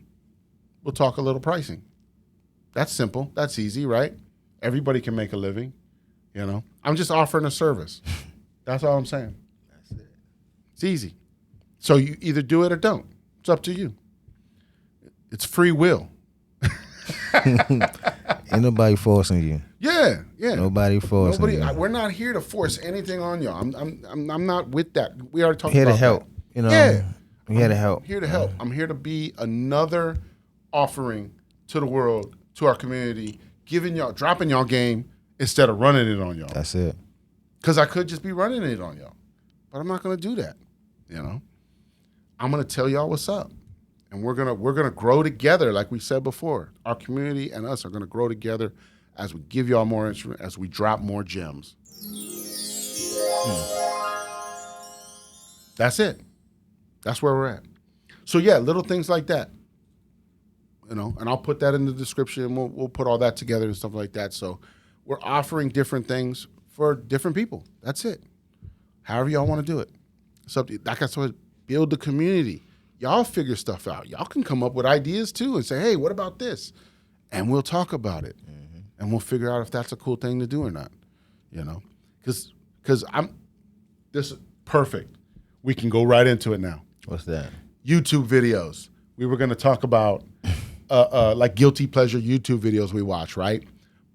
we'll talk a little pricing. That's simple. That's easy, right? Everybody can make a living, I'm just offering a service. That's all I'm saying. That's it. It's easy. So you either do it or don't. It's up to you. It's free will. Ain't nobody forcing you. Yeah. Nobody forcing you. We're not here to force anything on y'all. I'm not with that. We already talked Here about to help. that. Yeah. I'm here to help. Here to help. I'm here to be another offering to the world, to our community, dropping y'all game instead of running it on y'all. That's it. Because I could just be running it on y'all. But I'm not going to do that, I'm going to tell y'all what's up. And we're gonna grow together, like we said before. Our community and us are going to grow together as we give y'all more instruments, as we drop more gems. That's it. That's where we're at. So, yeah, little things like that. And I'll put that in the description. We'll put all that together and stuff like that. So we're offering different things for different people. That's it. However y'all want to do it. So, like I said, build the community. Y'all figure stuff out. Y'all can come up with ideas too and say, hey, what about this? And we'll talk about it. And we'll figure out if that's a cool thing to do or not. Because this is perfect. We can go right into it now. What's that? YouTube videos. We were going to talk about like guilty pleasure YouTube videos we watch, right?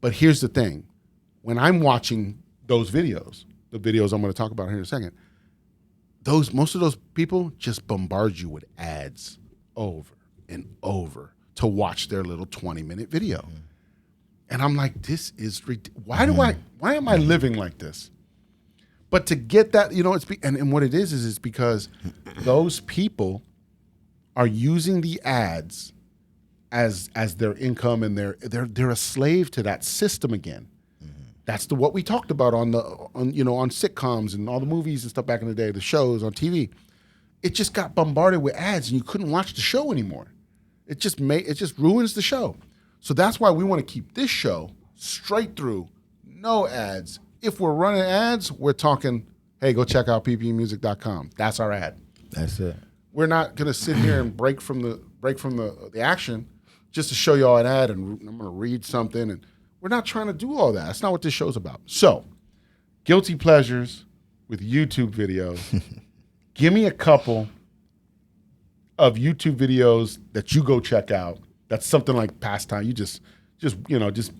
But here's the thing. When I'm watching those videos, the videos I'm going to talk about here in a second, most of those people just bombard you with ads over and over to watch their little 20-minute video. And I'm like, this is why am I living like this? But to get that, and what it is it's because those people are using the ads as their income, and they're a slave to that system again. That's what we talked about on sitcoms and all the movies and stuff back in the day, the shows on TV. It just got bombarded with ads, and you couldn't watch the show anymore. It just ruins the show. So that's why we want to keep this show straight through, no ads. If we're running ads, we're talking, hey, go check out ppeinmusic.com. That's our ad. That's it. We're not gonna sit here and break from the action just to show y'all an ad, and I'm gonna read something, and we're not trying to do all that. That's not what this show's about. So, guilty pleasures with YouTube videos. Give me a couple of YouTube videos that you go check out. That's something like pastime. You just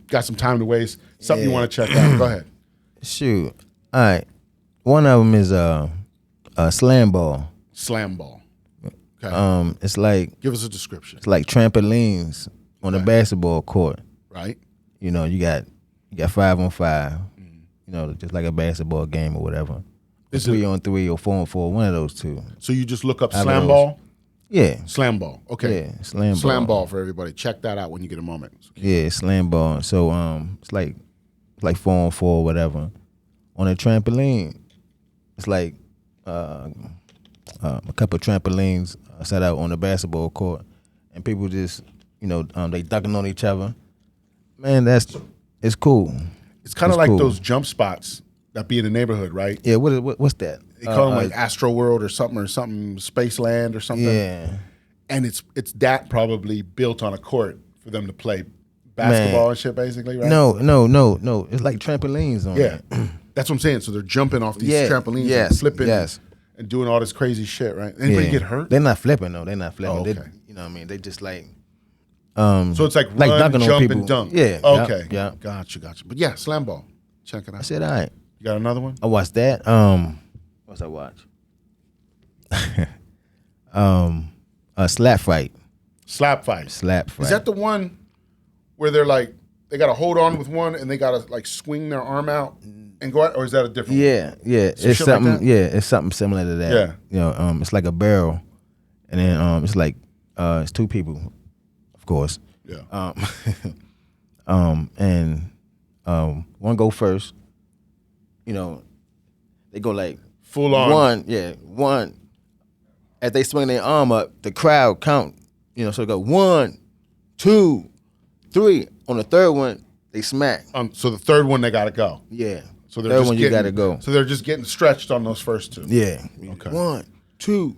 got some time to waste. Something you want to check out. Go ahead. Shoot. All right. One of them is slam ball. Slam ball. Okay. It's like, give us a description. it's like trampolines on a basketball court. Right. You know, you got 5-on-5. You know, just like a basketball game or whatever. Is 3-on-3 or 4-on-4, one of those two. So you just look up Have slam those. ball? Yeah. Slam ball. Okay. Yeah, slam Slam ball. ball for everybody. Check that out when you get a moment. Yeah, slam ball. So it's like 4-on-4 or whatever. On a trampoline, it's like a couple of trampolines set out on the basketball court, and people just they ducking on each other. Man, it's cool. It's kind of It's like cool. those jump spots that be in the neighborhood, right? Yeah. What's that? They call them like Astro World or something, Spaceland or something. Yeah. And it's that probably built on a court for them to play basketball and shit, basically, right? No. It's like trampolines on Yeah. it. That's what I'm saying. So they're jumping off these Yeah. trampolines Yes. and flipping Yes. and doing all this crazy shit, right? Anybody Yeah. get hurt? They're not flipping though. They're not flipping. Oh, They, okay. you know what I mean? They just like So it's like run, dunking on jump, people. and dunk. Yeah. Okay. Yeah. Gotcha. But yeah, slam ball. Check it out. I said, all right. You got another one? I watched that. What's I watch? A slap fight. Slap fight. Slap fight. Is that the one where they're like, they got to hold on with one and they got to like swing their arm out and go out? Or is that a different one? Yeah. Some It's shit like something. that? Yeah, it's something similar to that. Yeah. You know, it's like a barrel, and then it's like it's two people, of course. Yeah. And one go first. You know, they go like Full on. one. As they swing their arm up, the crowd count. You know, so they go 1, 2, 3. On the third one, they smack. So the third one, they got to go. Yeah. So they're third just one, you gotta go. So they're just getting stretched on those first two. Yeah. Okay. 1, 2,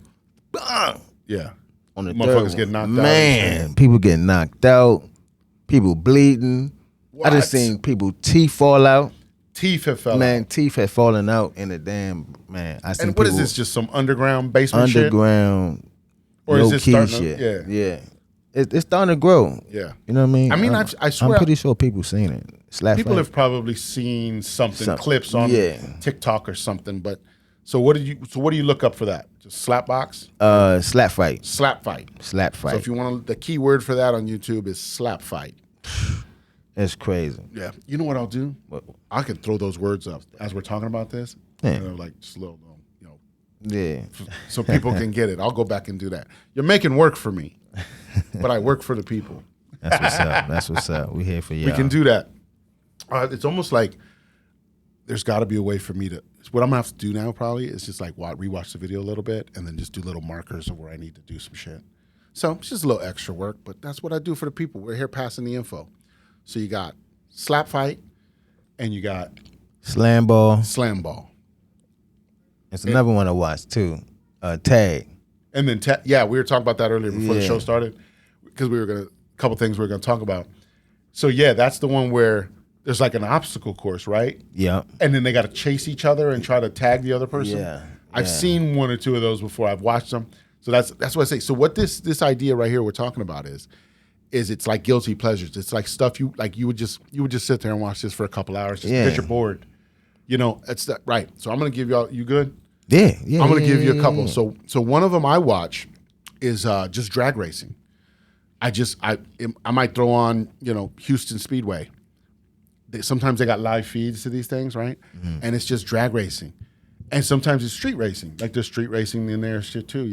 bang. Yeah. On the Motherfuckers third get knocked one. out. Man, people get knocked out. People bleeding. What? I just seen people teeth fall out. Teeth have fell Man, out. teeth had fallen out in the damn man. I seen And what is people this? Just some underground basement shit? underground, Or low is this key starting shit. to- Yeah. It's starting to grow. Yeah. You know what I mean? I mean, I swear- I'm pretty sure people seen it. Slap People fight. have probably seen something, Some- clips on yeah. TikTok or something. But so what do you look up for that? Just slap box? Slap fight. Slap fight. Slap fight. So if you want the key word for that on YouTube is slap fight. It's crazy. Yeah. You know what I'll do? What? I can throw those words up as we're talking about this. Yeah. You know, like just a little, Yeah. so people can get it. I'll go back and do that. You're making work for me, but I work for the people. That's what's up. That's what's up. We here for y'all. We can do that. It's almost like there's got to be a way for me to. What I'm gonna have to do now probably is just like rewatch the video a little bit and then just do little markers of where I need to do some shit. So it's just a little extra work, but that's what I do for the people. We're here passing the info. So you got slap fight and you got Slam ball. slam ball. It's another one I watched too. Tag. And then, we were talking about that earlier before the Yeah. show started because a couple things we were going to talk about. So, yeah, that's the one where there's like an obstacle course, right? Yeah. And then they got to chase each other and try to tag the other person. Yeah. I've seen one or two of those before. I've watched them. So that's what I say. So what this idea right here we're talking about is it's like guilty pleasures. It's like stuff you would just sit there and watch this for a couple hours just because you're bored. You know, it's that right. So I'm going to give y'all, you good? Yeah. I'm going to give you a yeah, couple. yeah. So one of them I watch is just drag racing. I might throw on, Houston Speedway. Sometimes they got live feeds to these things, right? Mm-hmm. And it's just drag racing. And sometimes it's street racing. Like there's street racing in there shit too,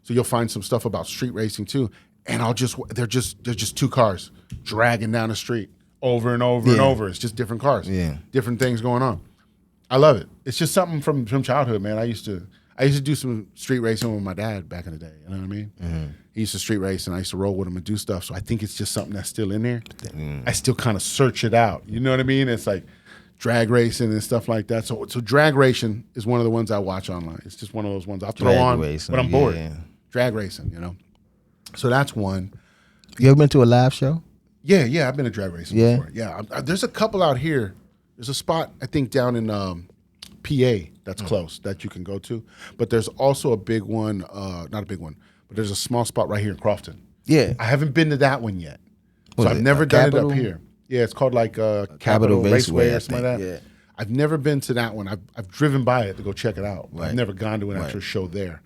So you'll find some stuff about street racing too. and they're just two cars dragging down the street over and over and over. It's just different cars, different things going on. I love it. It's just something from childhood, man. I used to do some street racing with my dad back in the day. You know what I mean? Mm-hmm. He used to street race, and I used to roll with him and do stuff. So I think it's just something that's still in there. I still kind of search it out. You know what I mean? It's like drag racing and stuff like that. So drag racing is one of the ones I watch online. It's just one of those ones I'll throw on when I'm bored. Drag racing, you know. So that's one. You ever been to a live show? Yeah, I've been to drag racing before. Yeah, there's a couple out here. There's a spot, I think, down in PA that's close that you can go to. But there's also a big one, not a big one, but there's a small spot right here in Crofton. Yeah. I haven't been to that one yet. So I've never done it up here. Yeah, it's called like Capital Raceway or something like that. Yeah. I've never been to that one. I've driven by it to go check it out. Right. I've never gone to an actual show there.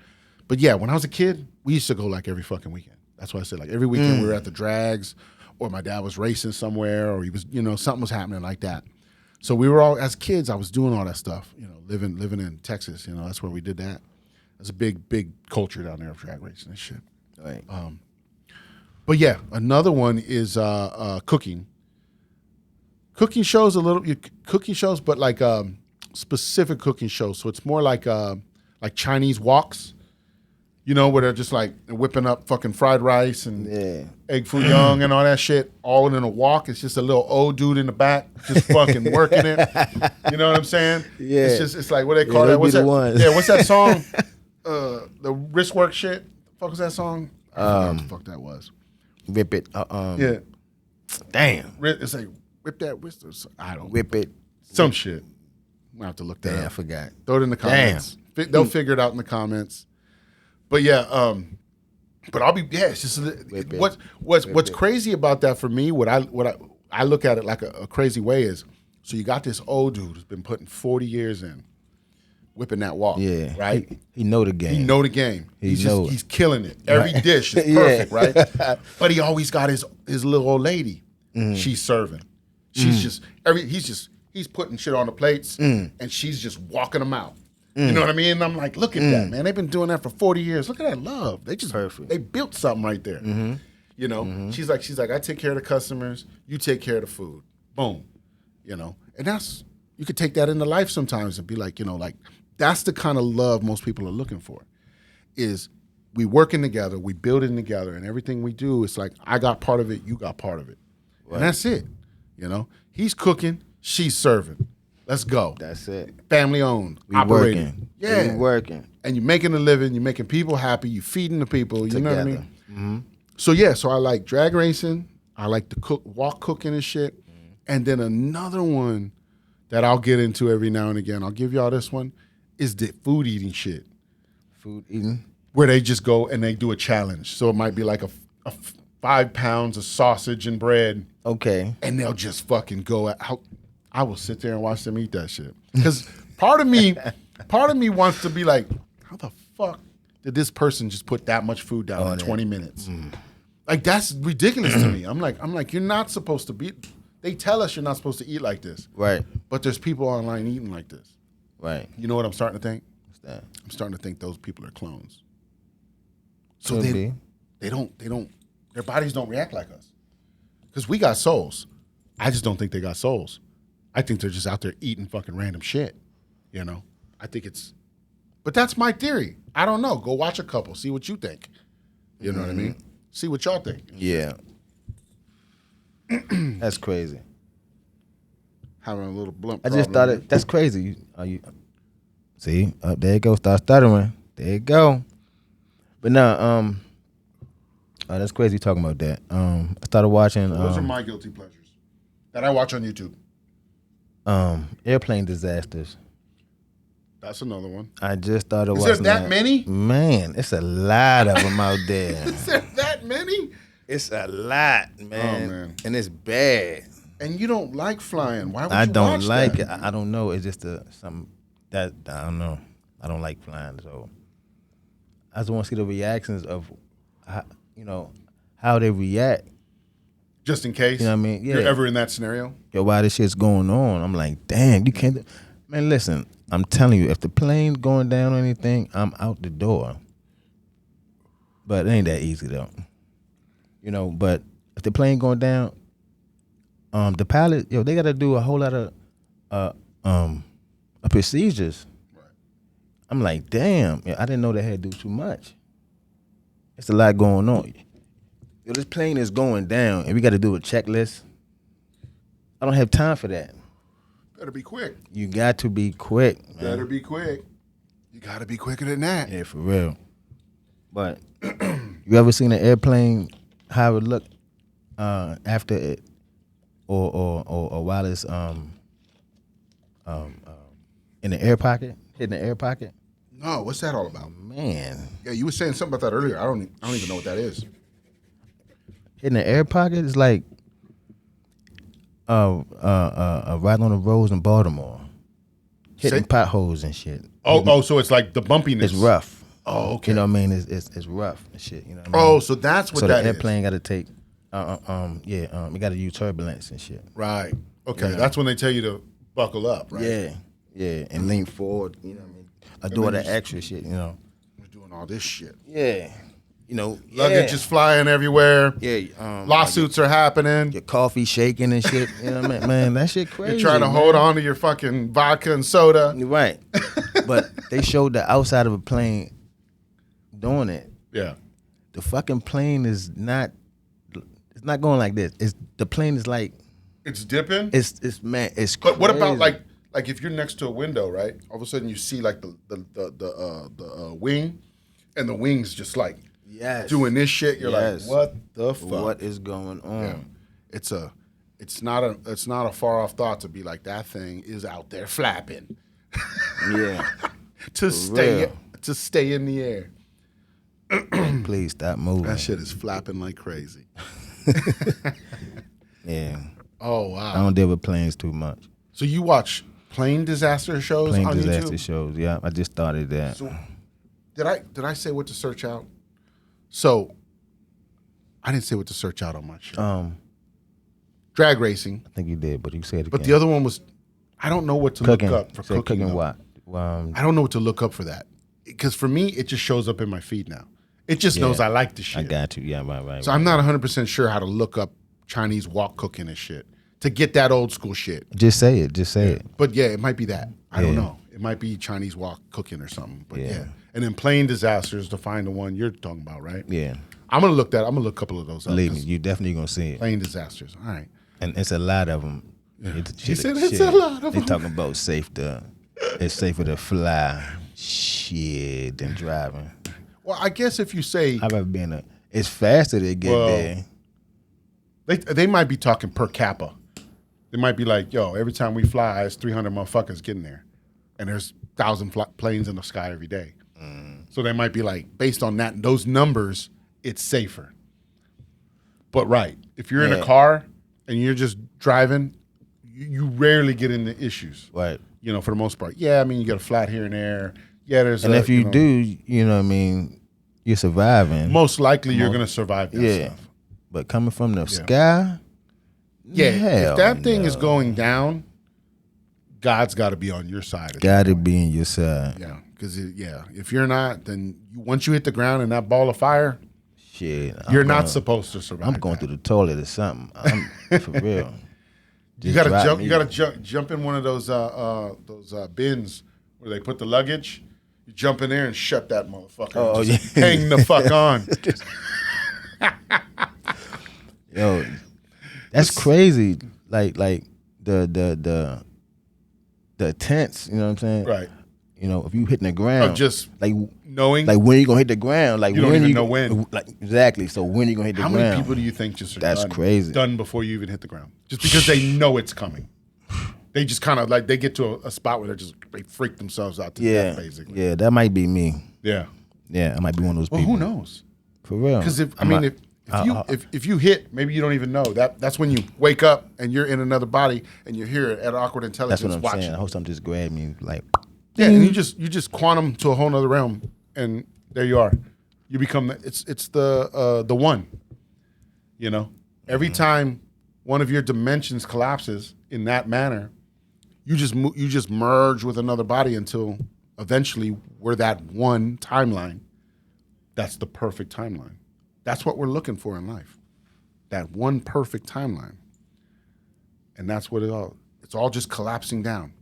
But yeah, when I was a kid, we used to go like every fucking weekend. That's why I said like every weekend we were at the drags, or my dad was racing somewhere, or he was, something was happening like that. So we were all, as kids, I was doing all that stuff, living in Texas, that's where we did that. There's a big culture down there of drag racing and shit. Right. But yeah, another one is cooking. Cooking shows but like specific cooking shows. So it's more like Chinese woks, where they're just like whipping up fucking fried rice and egg foo young and all that shit, all in a wok. It's just a little old dude in the back just fucking working it. You know what I'm saying? Yeah. It's like, what they call that? What's that? Yeah, what's that song? The wrist work shit. The fuck was that song? I forgot what the fuck that was. Whip it. Yeah. Damn. It's like whip that wrist. I don't. Whip it. Some shit. I'll have to look that up. I forgot. Throw it in the comments. Damn. They'll figure it out in the comments. But yeah, but I'll be it's just what's crazy about that for me. What I look at it like a crazy way is, so you got this old dude who's been putting 40 years in, whipping that wok. Yeah, right. He know the game. He's killing it. Every dish is perfect, right? But he always got his little old lady. She's serving. She's just he's putting shit on the plates, and she's just walking them out. You know what I mean? And I'm like, look at that, man. They've been doing that for 40 years. Look at that love. They just they built something right there. She's like, I take care of the customers. You take care of the food. Boom. And that's, you could take that into life sometimes and be like, like that's the kind of love most people are looking for. Is we working together, we building together, and everything we do, it's like I got part of it, you got part of it, and that's it. He's cooking, she's serving. Let's go. That's it. Family owned, operating. Working. Yeah, we working. And you're making a living. You're making people happy. You're feeding the people. You know what I mean? Mm-hmm. So I like drag racing. I like the wok cooking and shit. And then another one that I'll get into every now and again, I'll give y'all this one, is the food eating shit. Food eating? Where they just go and they do a challenge. So it might be like a 5 pounds of sausage and bread. Okay. And they'll just fucking go out. I will sit there and watch them eat that shit. Because part of me wants to be like, how the fuck did this person just put that much food down in 20 minutes? Like, that's ridiculous to me. I'm like, you're not supposed to be. They tell us you're not supposed to eat like this. Right. But there's people online eating like this. Right. You know what I'm starting to think? What's that? I'm starting to think those people are clones. So they don't, their bodies don't react like us. Because we got souls. I just don't think they got souls. I think they're just out there eating fucking random shit, I think but that's my theory. I don't know. Go watch a couple, see what you think. You know what I mean? See what y'all think. Yeah. That's crazy. Having a little blunt I just thought that's crazy. See, there you go. Start stuttering. There you go. But now, that's crazy talking about that. I started watching. Those are my guilty pleasures that I watch on YouTube. Airplane disasters. That's another one. I just started watching. Is there that many? Man, it's a lot of them out there. Is there that many? It's a lot, man. Oh, man. And it's bad. And you don't like flying. Why would you watch that? I don't like it. I don't know. It's just something that, I don't know. I don't like flying, so I just want to see the reactions of, how they react. Just in case, you know what I mean? Yeah. You're ever in that scenario? Yo, while this shit's going on, I'm like, damn, you can't. Man, listen, I'm telling you, if the plane's going down or anything, I'm out the door. But it ain't that easy though. You know, but if the plane going down, the pilot, they got to do a whole lot of procedures. Right. I'm like, damn, I didn't know they had to do too much. It's a lot going on. This plane is going down, and we got to do a checklist. I don't have time for that. Better be quick. You got to be quick. Man. Better be quick. You got to be quicker than that. Yeah, for real. But you ever seen an airplane how it look after it, or while it's in the air pocket, hitting the air pocket? No, what's that all about? Man. Yeah, you were saying something about that earlier. I don't even know what that is. Hitting the air pocket is like right on the roads in Baltimore. Hitting potholes and shit. Oh, so it's like the bumpiness. It's rough. Oh, okay. You know what I mean? It's rough and shit. You know what I mean? Oh, so that's what that is. So the airplane got to take, it got to use turbulence and shit. Right. Okay, Yeah. That's when they tell you to buckle up, right? Yeah, and lean forward. You know what I mean? I do all that extra shit. You know. We're doing all this shit. Yeah. You know, luggage is flying everywhere. Yeah. Lawsuits are happening. Your coffee shaking and shit. You know what I mean? Man, that shit crazy. You're trying to hold on to your fucking vodka and soda. Right. But they showed the outside of a plane doing it. Yeah. The fucking plane is not. It's not going like this. The plane is like. It's dipping. It's crazy. But what about like if you're next to a window, right? All of a sudden you see like the wing, and the wing's just like doing this shit. You're like, what the fuck? What is going on? Yeah. It's not a far off thought to be like that thing is out there flapping. Yeah. to stay in the air. Please stop moving. That shit is flapping like crazy. Yeah. Oh wow. I don't deal with planes too much. So you watch plane disaster shows on YouTube? Plane disaster shows, yeah. I just started that. So did I say what to search out? So I didn't say what to search out on my show. Drag racing. I think you did, but you said it again. But the other one was, I don't know what to look up for cooking. Cooking what? I don't know what to look up for that. Because for me, it just shows up in my feed now. It just knows I like the shit. I got you. Yeah, right. So I'm not 100% sure how to look up Chinese wok cooking and shit to get that old school shit. Just say it. But yeah, it might be that. I don't know. It might be Chinese wok cooking or something. But yeah. And then plane disasters to find the one you're talking about, right? Yeah. I'm gonna look a couple of those up. Believe me, you definitely gonna see it. Plane disasters. All right. And it's a lot of them. Yeah. He said it's a lot of them. They talking about it's safer to fly shit than driving. Well, I guess if you say I've ever been it's faster to get there. They might be talking per capita. They might be like, yo, every time we fly, it's 300 motherfuckers getting there. And there's 1,000 planes in the sky every day. So they might be like, based on those numbers, it's safer. But right, if you're in a car and you're just driving, you rarely get into issues. Right. You know, for the most part. Yeah, I mean, you got a flat here and there. Yeah, there's. And if you do, you know what I mean, you're surviving. Most likely, you're gonna survive that stuff. But coming from the sky, if that thing is going down, God's got to be on your side. Got to be on your side. Yeah, because if you're not, then once you hit the ground in that ball of fire, you're not supposed to survive. I'm going through the toilet or something. I'm for real. You gotta jump. You gotta jump in one of those bins where they put the luggage. You jump in there and shut that motherfucker. Hang the fuck on. Yo, that's crazy. Like the tents. You know what I'm saying? Right. You know, if you hitting the ground, just like knowing, like when you gonna hit the ground, like you don't even know when. Like exactly. So when you gonna hit the ground? How many people do you think just are crazy done before you even hit the ground? Just because they know it's coming. They just kind of like they get to a spot where they freak themselves out to death, basically. Yeah, that might be me. Yeah, I might be one of those well, people. Who knows? For real. Because if you hit, maybe you don't even know. That's when you wake up and you're in another body and you're here at Awkward Intelligence. That's what I'm watching. saying. I hope something just grabbed me like. Yeah, and you just quantum to a whole nother realm, and there you are. You become it's the one. You know, every time one of your dimensions collapses in that manner, you just merge with another body until eventually we're that one timeline. That's the perfect timeline. That's what we're looking for in life. that one perfect timeline. And that's what it's all just collapsing down.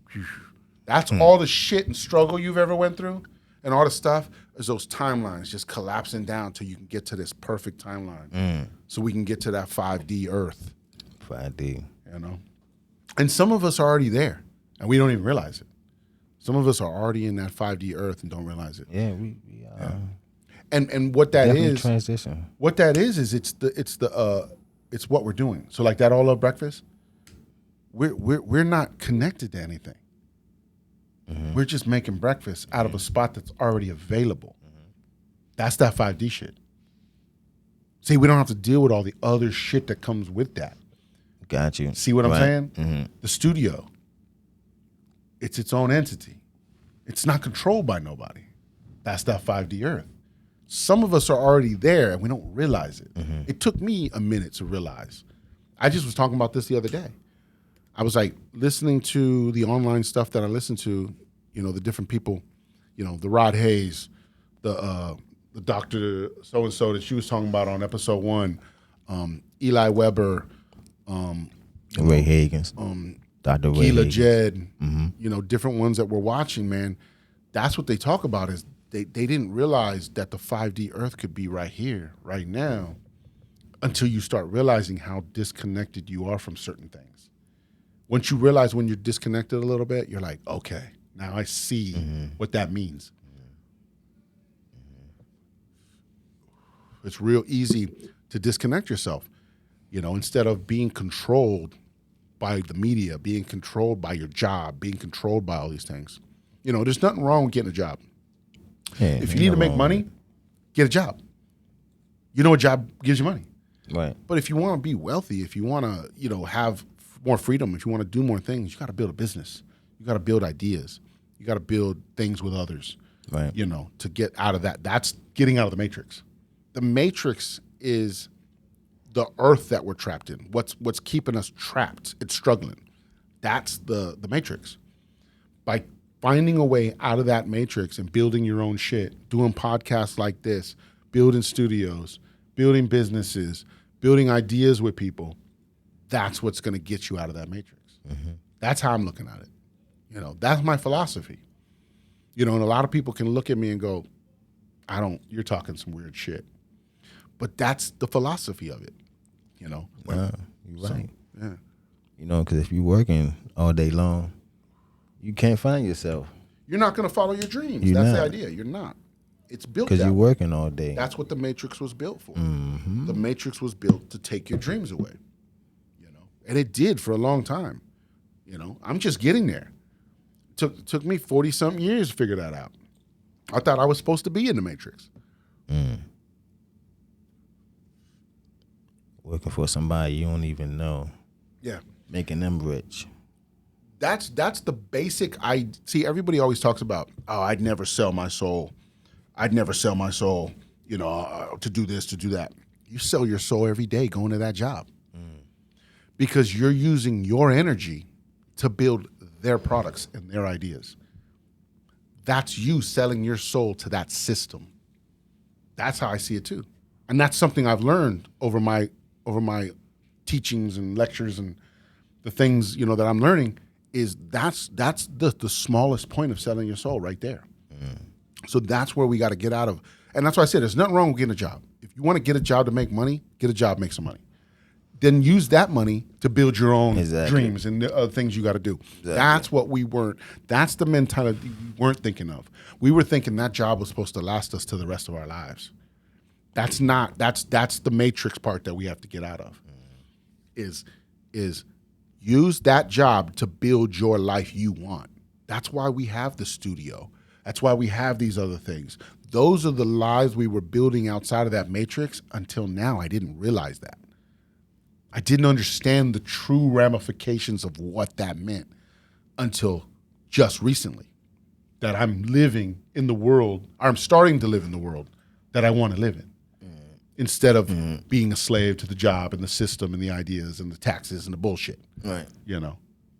That's all the shit and struggle you've ever went through and all the stuff is those timelines just collapsing down till you can get to this perfect timeline. So we can get to that 5D Earth. 5D. You know? And some of us are already there and we don't even realize it. Some of us are already in that 5D Earth and don't realize it. Yeah, we are. And what that Definitely is transition. What that is it's what we're doing. So like that All Love Breakfast, we're not connected to anything. We're just making breakfast out of a spot that's already available. That's that 5D shit. See, we don't have to deal with all the other shit that comes with that. Got you. See what I'm saying? Mm-hmm. The studio, it's its own entity. It's not controlled by nobody. That's that 5D Earth. Some of us are already there and we don't realize it. It took me a minute to realize. I just was talking about this the other day. I was like listening to the online stuff that I listen to, you know, the different people, you know, the Rod Hayes, the Dr. So-and-so that she was talking about on episode 1, Eli Weber, Ray Higgins, Dr. Ray Gila Higgins. Jed, you know, different ones that we're watching, man. That's what they talk about is they didn't realize that the 5D Earth could be right here, right now, until you start realizing how disconnected you are from certain things. Once you realize when you're disconnected a little bit, you're like, okay, now I see what that means. It's real easy to disconnect yourself, you know, instead of being controlled by the media, being controlled by your job, being controlled by all these things. You know, there's nothing wrong with getting a job. Yeah, If you need to make money, get a job. You know a job gives you money. Right. But if you want to be wealthy, if you want to, you know, have more freedom, if you want to do more things, you got to build a business. You got to build ideas. You got to build things with others. Right. You know, to get out of that. That's getting out of the matrix. The matrix is the earth that we're trapped in. What's keeping us trapped? It's struggling. That's the matrix. By finding a way out of that matrix and building your own shit, doing podcasts like this, building studios, building businesses, building ideas with people, that's what's going to get you out of that matrix. That's how I'm looking at it. You know, that's my philosophy. You know, and a lot of people can look at me and go, you're talking some weird shit. But that's the philosophy of it, you know? You're So, right. yeah. You know, because if you're working all day long, you can't find yourself You're not going to follow your dreams. You're That's not. the idea. You're not. It's built because that you're way. working all day. That's what the Matrix was built for. The Matrix was built to take your dreams away, you know, and it did for a long time. You know, I'm just getting there. Took me 40-something years to figure that out. I thought I was supposed to be in the Matrix. Working for somebody you don't even know, Yeah, making them rich. that's the basic. I see. Everybody always talks about, oh, I'd never sell my soul. I'd never sell my soul. You know, to do this, to do that. You sell your soul every day going to that job because you're using your energy to build their products and their ideas. That's you selling your soul to that system. That's how I see it too. And that's something I've learned over my teachings and lectures and the things, you know, that I'm learning is that's the smallest point of selling your soul right there. So that's where we got to get out of. And that's why I said there's nothing wrong with getting a job. If you want to get a job to make money, get a job, make some money. Then use that money to build your own dreams and the other things you got to do. Exactly. That's what we weren't. That's the mentality we weren't thinking of. We were thinking that job was supposed to last us to the rest of our lives. That's not. That's the matrix part that we have to get out of. Is use that job to build your life you want. That's why we have the studio. That's why we have these other things. Those are the lives we were building outside of that matrix until now. I didn't realize that. I didn't understand the true ramifications of what that meant until just recently, that I'm living in the world, or I'm starting to live in the world that I want to live in, instead of being a slave to the job and the system and the ideas and the taxes and the bullshit. Right. You know,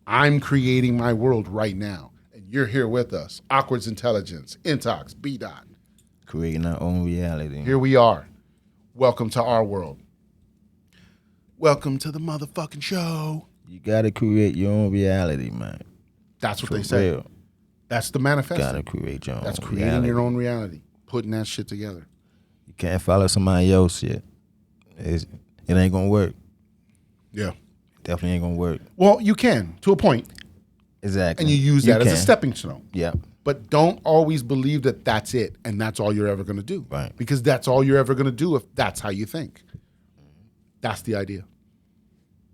I'm creating my world right now, and you're here with us. Awkward's Intelligence, Intox, Bdot. Creating our own reality. Here we are. Welcome to our world. welcome to the motherfucking show. You gotta create your own reality, man. That's what For they say. real. That's the manifesto. Gotta create your own. That's creating reality. your own reality, putting that shit together. You can't follow somebody else shit. It ain't gonna work. Yeah. Definitely ain't gonna work. Well, you can to a point, Exactly. and you use that as a stepping stone. Yeah. But don't always believe that that's it and that's all you're ever going to do. Right. Because that's all you're ever going to do if that's how you think. That's the idea.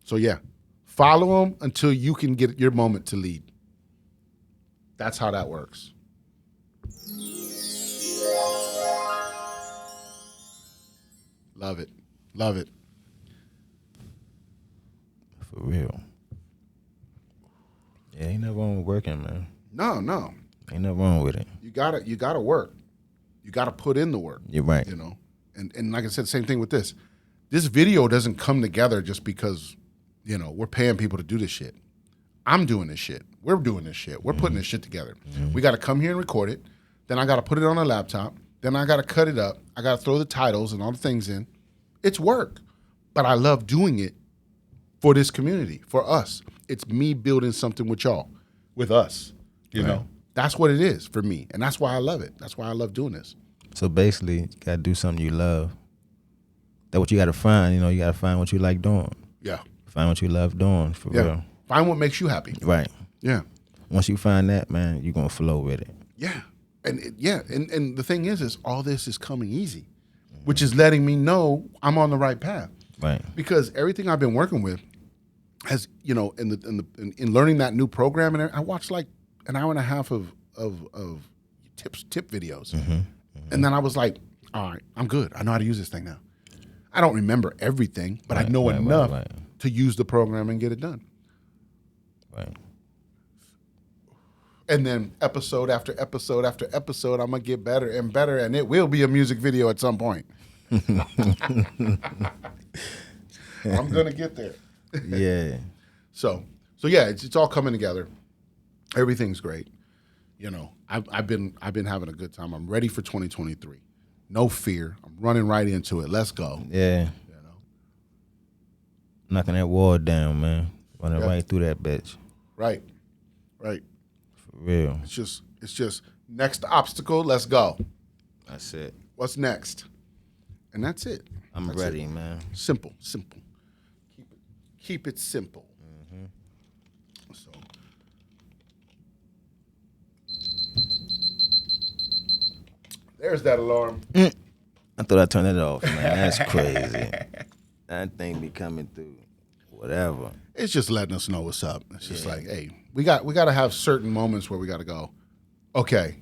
So, yeah, follow them until you can get your moment to lead. That's how that works. Love it. Love it. For real. Yeah, ain't nothing wrong with working, man. No. Ain't nothing wrong with it. You gotta work. You gotta put in the work. You're right. You know. And like I said, same thing with this. This video doesn't come together just because, you know, we're paying people to do this shit. I'm doing this shit. We're doing this shit. We're putting this shit together. We gotta come here and record it. Then I gotta put it on a laptop. Then I gotta cut it up. I gotta throw the titles and all the things in. It's work. But I love doing it for this community, for us. It's me building something with y'all, with us. You know? That's what it is for me. And that's why I love it. That's why I love doing this. So basically, you gotta do something you love. That's what you gotta find. You know, you gotta find what you like doing. Yeah. Find what you love doing, for real. Find what makes you happy. Right. Yeah. Once you find that, man, you're gonna flow with it. Yeah. And the thing is all this is coming easy, which is letting me know I'm on the right path. Right. Because everything I've been working with has, you know, in learning that new program, and I watched like an hour and a half of tip videos. And then I was like, all right, I'm good. I know how to use this thing now. I don't remember everything, but I know enough to use the program and get it done. Right. And then episode after episode after episode, I'm going to get better and better, and it will be a music video at some point. I'm going to get there. Yeah. So yeah, it's all coming together. Everything's great. You know, I've been having a good time. I'm ready for 2023. No fear. I'm running right into it. Let's go. Yeah. You know. Knocking that wall down, man. Running right through that bitch. Right. For real. It's just next obstacle. Let's go. That's it. What's next? And that's it. I'm ready, man. Simple. Keep it simple. So. There's that alarm. I thought I turned it off, man. That's crazy. That thing be coming through. Whatever. It's just letting us know what's up. It's just like, hey, we got to have certain moments where we got to go, okay,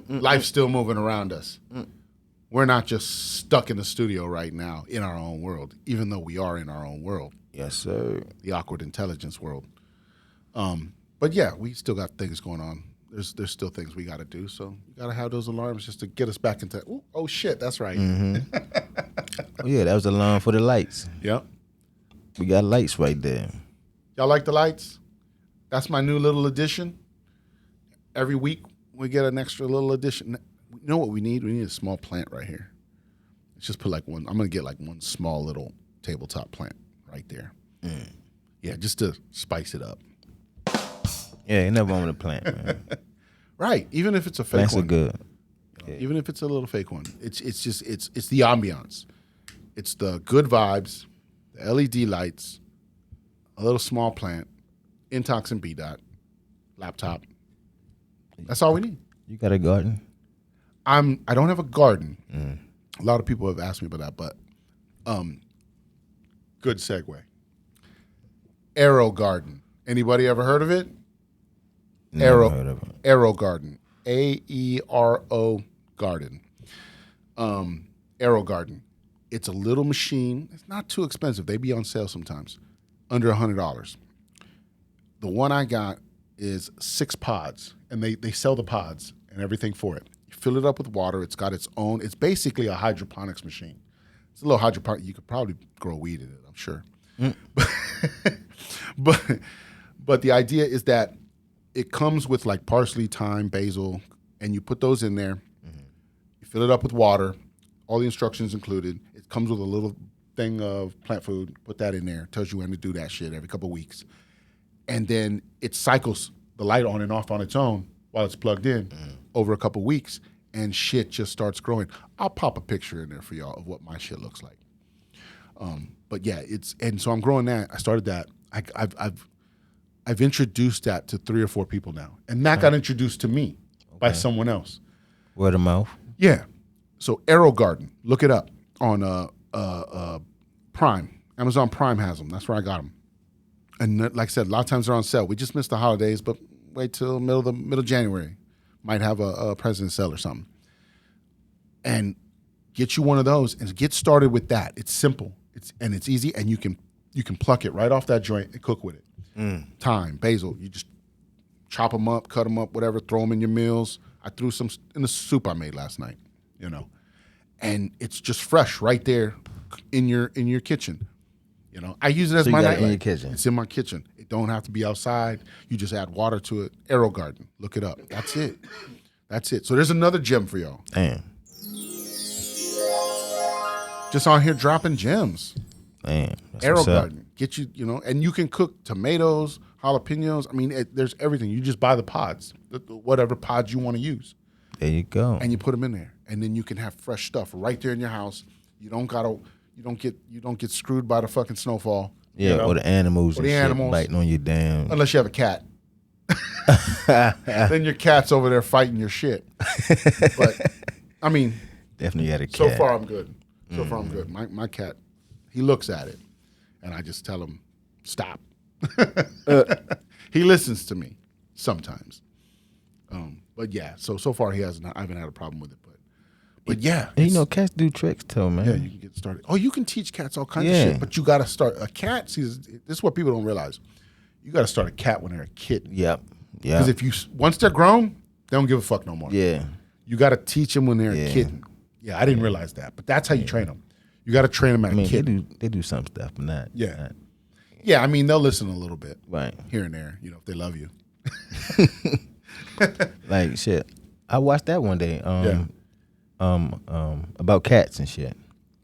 life's still moving around us. We're not just stuck in the studio right now in our own world, even though we are in our own world. Yes, sir. The awkward intelligence world. But yeah, we still got things going on. There's still things we got to do. So you got to have those alarms just to get us back into, oh shit, that's right. Oh, yeah, that was the alarm for the lights. Yep. We got lights right there. Y'all like the lights? That's my new little addition. Every week we get an extra little addition. You know what we need? We need a small plant right here. Let's just put like one. I'm going to get like one small little tabletop plant right there. Yeah, just to spice it up. Yeah, ain't nothing wrong with a plant, man. Right. Even if it's a fake Plants one. are good. Yeah. Even if it's a little fake one. It's the ambiance. It's the good vibes, the LED lights, a little small plant, Intox and Bdot, laptop. That's all we need. You got a garden? I don't have a garden. A lot of people have asked me about that, but good segue. Arrow Garden. Anybody ever heard of it? Never heard of it. Arrow Garden. AERO Garden. Arrow Garden. It's a little machine. It's not too expensive. They be on sale sometimes. Under $100. The one I got is 6 pods, and they sell the pods and everything for it. You fill it up with water. It's got its own. It's basically a hydroponics machine. It's a little hydroponic. You could probably grow weed in it, I'm sure. But the idea is that it comes with like parsley, thyme, basil, and you put those in there. You fill it up with water. All the instructions included. It comes with a little thing of plant food, put that in there. Tells you when to do that shit every couple of weeks. And then it cycles the light on and off on its own while it's plugged in over a couple of weeks, and shit just starts growing. I'll pop a picture in there for y'all of what my shit looks like. But yeah, so I'm growing that. I started that. I've introduced that to 3 or 4 people now, and that got introduced to me by someone else. Word of mouth. Yeah. So Arrow Garden, look it up on Prime. Amazon Prime has them. That's where I got them. And like I said, a lot of times they're on sale. We just missed the holidays, but wait till middle of January. Might have a President's sale or something. And get you one of those and get started with that. It's simple. It's easy, and you can pluck it right off that joint and cook with it. Thyme, basil. You just chop them up, cut them up, whatever. Throw them in your meals. I threw some in the soup I made last night. And it's just fresh right there in your kitchen. I use it as my nightlight. In your kitchen. It's in my kitchen. It don't have to be outside. You just add water to it. Arrow Garden. Look it up. That's it. So there's another gem for y'all. Damn. Just on here dropping gems. Damn. Arrow Garden. Get you, and you can cook tomatoes, jalapenos. I mean, there's everything. You just buy the pods, whatever pods you want to use. There you go. And you put them in there. And then you can have fresh stuff right there in your house. You don't get screwed by the fucking snowfall. Yeah, or the animals or and the shit animals. biting on your damn. Unless you have a cat. Then your cat's over there fighting your shit. But, I mean. Definitely had a cat. So far, I'm good. My cat, he looks at it, and I just tell him, stop. He listens to me sometimes. But yeah, so far he hasn't. I haven't had a problem with it. But yeah. And cats do tricks too, man. Yeah, you can get started. Oh, you can teach cats all kinds of shit, but you got to start. A cat, this is what people don't realize. You got to start a cat when they're a kitten. Yep. Because once they're grown, they don't give a fuck no more. Yeah. You got to teach them when they're a kitten. Yeah, I didn't realize that, but that's how you train them. You got to train them at a kitten. They do some stuff, but not. Yeah. Yeah, I mean, they'll listen a little bit. Right. Here and there, if they love you. Like, shit. I watched that one day. About cats and shit.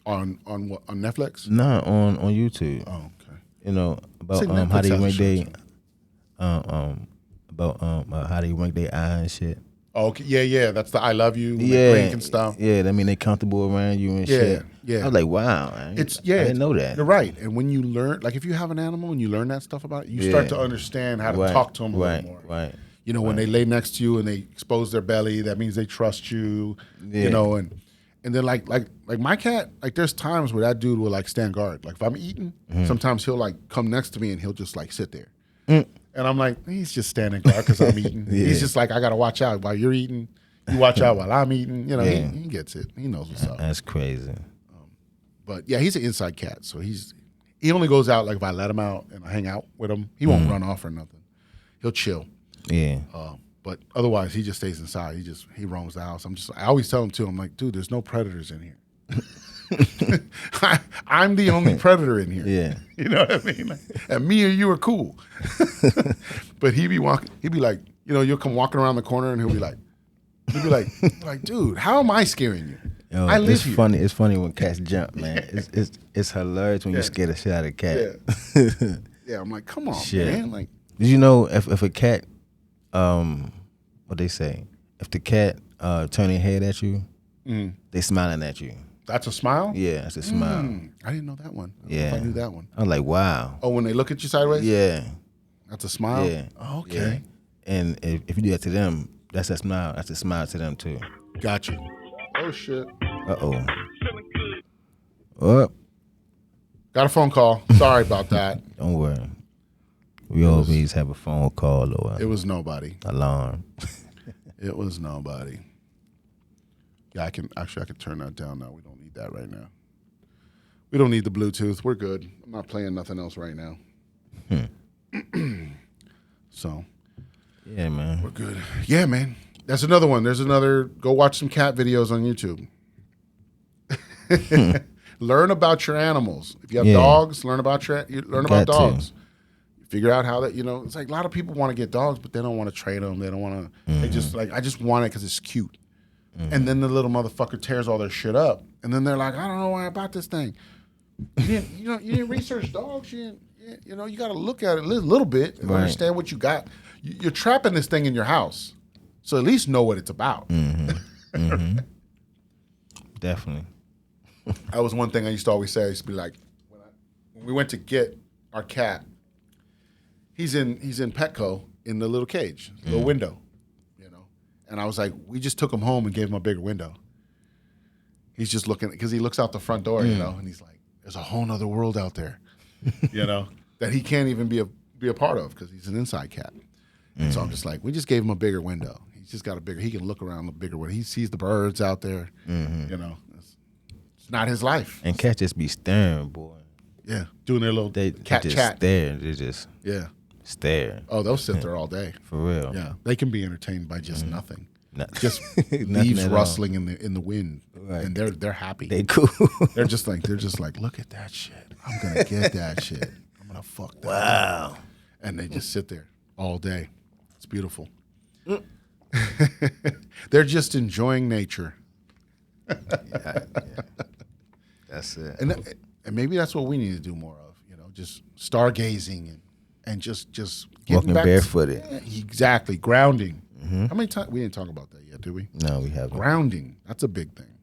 On what? On Netflix? No, on YouTube. Oh, okay. About how they rank they about how they rank their eye and shit. Oh, okay. Yeah. That's the I love you. They blink and stuff. Yeah, I mean they comfortable around you and shit. Yeah. I was like, wow. I didn't know that. You're right. And when you learn, like if you have an animal and you learn that stuff about it, you start to understand how to talk to them a little more. Right. When they lay next to you and they expose their belly, that means they trust you. Yeah. And then like my cat, like there's times where that dude will like stand guard. Like if I'm eating, sometimes he'll like come next to me and he'll just like sit there. And I'm like, he's just standing guard because I'm eating. He's just like, I gotta watch out while you're eating. You watch out while I'm eating. He gets it. He knows what's up. That's crazy. But yeah, he's an inside cat, so he only goes out like if I let him out and I hang out with him. He won't run off or nothing. He'll chill. Yeah. But otherwise, he just stays inside. He roams the house. I always tell him too. I'm like, dude, there's no predators in here. I'm the only predator in here. Yeah. You know what I mean? Like, and me and you are cool. But he'd be like, you'll come walking around the corner and he'll be like, dude, how am I scaring you? I live here. Funny. It's funny when cats jump, man. It's hilarious when you scare the shit out of a cat. Yeah, I'm like, come on, Shit. man. Like, did you know if a cat, what they say, if the cat turn their head at you, they smiling at you. That's a smile? Yeah, that's a smile. I didn't know that one. I don't know Yeah, if I knew that one. I was like, wow. Oh, when they look at you sideways? Yeah. That's a smile? Yeah. Oh, okay. Yeah. And if you do that to them, that's a smile. That's a smile to them too. Gotcha. Oh shit. Uh-oh. What? Got a phone call. Sorry about that. Don't worry. We always have a phone call or It was nobody. alarm. It was nobody. Yeah, I can turn that down now. We don't need that right now. We don't need the Bluetooth. We're good. I'm not playing nothing else right now. So Yeah, man. we're good. Yeah, man. That's another one. There's another. Go watch some cat videos on YouTube. Learn about your animals. If you have dogs, learn about dogs. Figure out how that, it's like a lot of people want to get dogs, but they don't want to train them. They don't want to, they just like, I just want it because it's cute. And then the little motherfucker tears all their shit up. And then they're like, I don't know why I bought this thing. You didn't research dogs. You got to look at it a little bit and understand what you got. You're trapping this thing in your house, so at least know what it's about. Definitely. That was one thing I used to always say. I used to be like, when we went to get our cat, he's in Petco in the little cage, little window, and I was like, we just took him home and gave him a bigger window. He's just looking, because he looks out the front door, and he's like, there's a whole nother world out there, that he can't even be a part of because he's an inside cat. And so I'm just like, we just gave him a bigger window. He's just got he can look around the bigger window. He sees the birds out there, It's not his life. And cats just be staring, boy. Yeah, doing their little cat just chat. Stare. They just stare. Oh, they'll sit there all day. For real. Yeah, they can be entertained by just nothing. Just Nothing leaves at rustling in the wind, Right. and they're happy. They cool. They're just like, look at that shit. I'm gonna get that shit. I'm gonna fuck that. Wow. Up. And they just sit there all day. It's beautiful. They're just enjoying nature. Yeah. That's it. And maybe that's what we need to do more of, just stargazing and just getting Walking back barefooted. Exactly, grounding. How many times we didn't talk about that yet, did we? No, we haven't. Grounding, that's a big thing.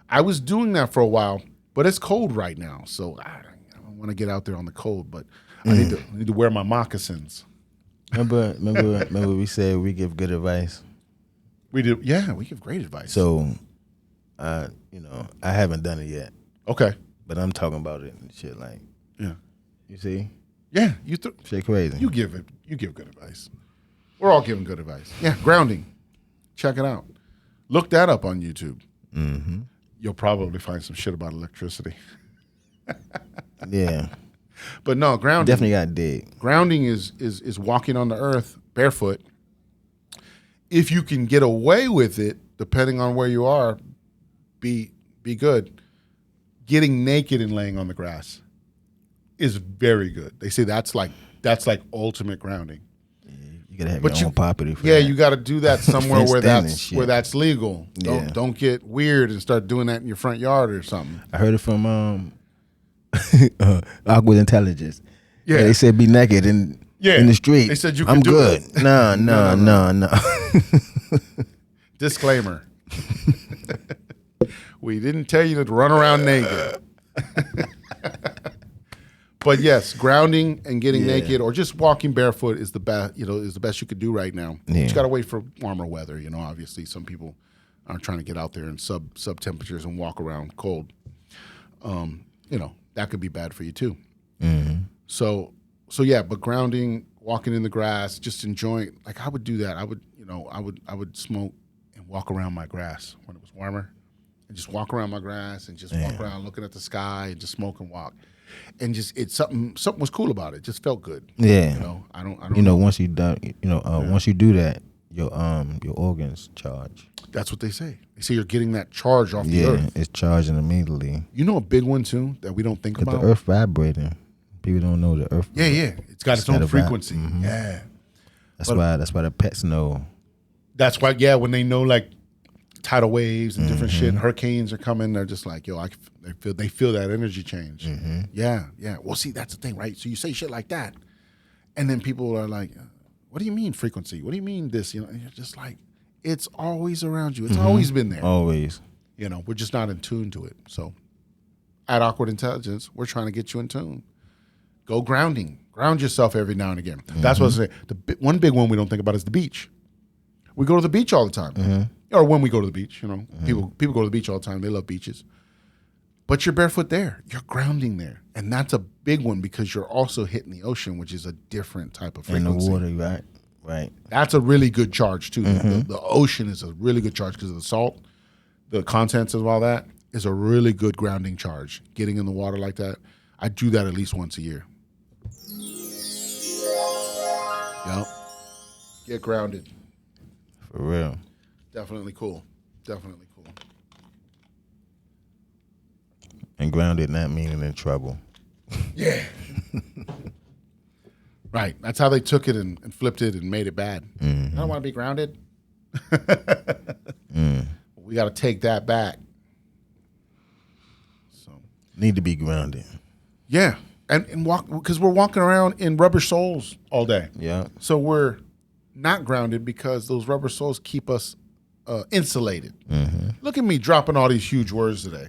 I was doing that for a while, but it's cold right now, so I don't want to get out there on the cold. But I need to wear my moccasins. Remember we said we give good advice. We do, yeah. We give great advice. So, I haven't done it yet, okay, but I'm talking about it and shit. Like, yeah, you see, yeah. shit crazy. You give good advice. We're all giving good advice. Yeah, grounding. Check it out. Look that up on YouTube. Mm-hmm. You'll probably find some shit about electricity. Yeah, But no, grounding. definitely got to dig. Grounding is walking on the earth barefoot. If you can get away with it, depending on where you are, be good. Getting naked and laying on the grass is very good. They say that's like ultimate grounding. You gotta have your own property for Yeah, that. you got to do that somewhere Fenced where in and that's shit. where that's legal. Yeah. Don't get weird and start doing that in your front yard or something. I heard it from Awkward Intelligence. Yeah. They said be naked in the street. They said you I'm can do good. it. No. Disclaimer. We didn't tell you to run around naked. But yes, grounding and getting naked or just walking barefoot is the best, is the best you could do right now. Yeah. You just got to wait for warmer weather, obviously some people aren't trying to get out there in sub temperatures and walk around cold. That could be bad for you too. Mm-hmm. So yeah, but grounding, walking in the grass, just enjoying, like I would do that. I would smoke and walk around my grass when it was warmer and just walk around my grass and just walk around looking at the sky and just smoke and walk. And just something was cool about it. It just felt good. Yeah. I don't know. Once you done, once you do that, your organs charge. That's what they say. They say you're getting that charge off the earth. Yeah, it's charging immediately. A big one too that we don't think Because about. the earth vibrating. People don't know the earth. Yeah. It's got its own frequency. Mm-hmm. Yeah. That's why the pets know. That's why, when they know like tidal waves and different shit, hurricanes are coming, they're just like, they feel that energy change. Mm-hmm. Yeah. Well, see, that's the thing, right? So you say shit like that, and then people are like, what do you mean frequency? What do you mean this? And you're just like, it's always around you. It's always been there. Always. We're just not in tune to it. So at Awkward Intelligence, we're trying to get you in tune. Go grounding. Ground yourself every now and again. That's what I say. One big one we don't think about is the beach. We go to the beach all the time. Or when we go to the beach, people go to the beach all the time. They love beaches. But you're barefoot there. You're grounding there. And that's a big one because you're also hitting the ocean, which is a different type of frequency. In the water, right. That's a really good charge, too. The ocean is a really good charge because of the salt, the contents of all that is a really good grounding charge. Getting in the water like that, I do that at least once a year. Yep. Get grounded. For real. Definitely cool. And grounded not meaning in trouble. Yeah. Right. That's how they took it and flipped it and made it bad. I don't want to be grounded. We got to take that back. So, Need to be grounded. Yeah, and walk because we're walking around in rubber soles all day. Yeah. So we're not grounded because those rubber soles keep us insulated. Look at me dropping all these huge words today.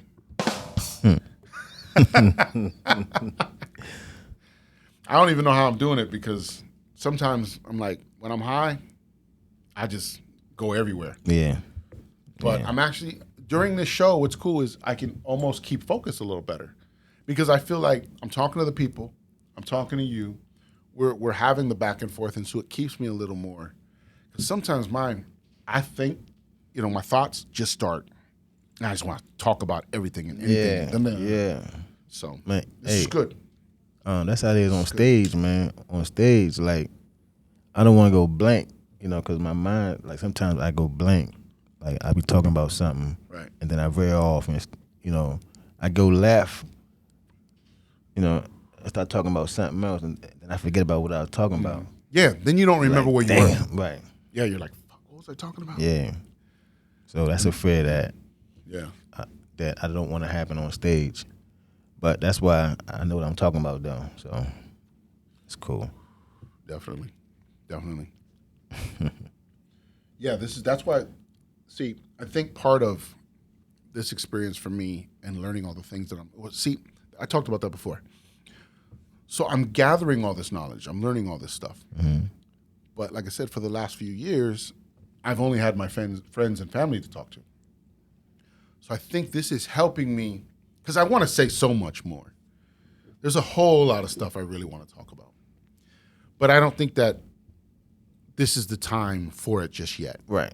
I don't even know how I'm doing it because sometimes I'm like, when I'm high, I just go everywhere. Yeah. But I'm actually, during this show, what's cool is I can almost keep focus a little better because I feel like I'm talking to the people, I'm talking to you, we're having the back and forth, and so it keeps me a little more. Because sometimes I think, my thoughts just start, and I just want to talk about everything and anything. Yeah. So, Man, this is good. That's how it is on stage, man. On stage, like, I don't want to go blank, because my mind, like, sometimes I go blank. Like, I be talking about something, Right. and then I veer off, and, I go laugh, I start talking about something else, and then I forget about what I was talking about. Yeah, then you don't remember Like, where you were. damn, right. Yeah, you're like, fuck, what was I talking about? Yeah. So that's a fear that Yeah. that I don't want to happen on stage. But that's why I know what I'm talking about, though. So it's cool. Definitely. Yeah, that's why, see, I think part of this experience for me and learning all the things that I talked about that before. So I'm gathering all this knowledge. I'm learning all this stuff. But like I said, for the last few years, I've only had my friends and family to talk to. So I think this is helping me because I want to say so much more. There's a whole lot of stuff I really want to talk about. But I don't think that this is the time for it just yet. Right.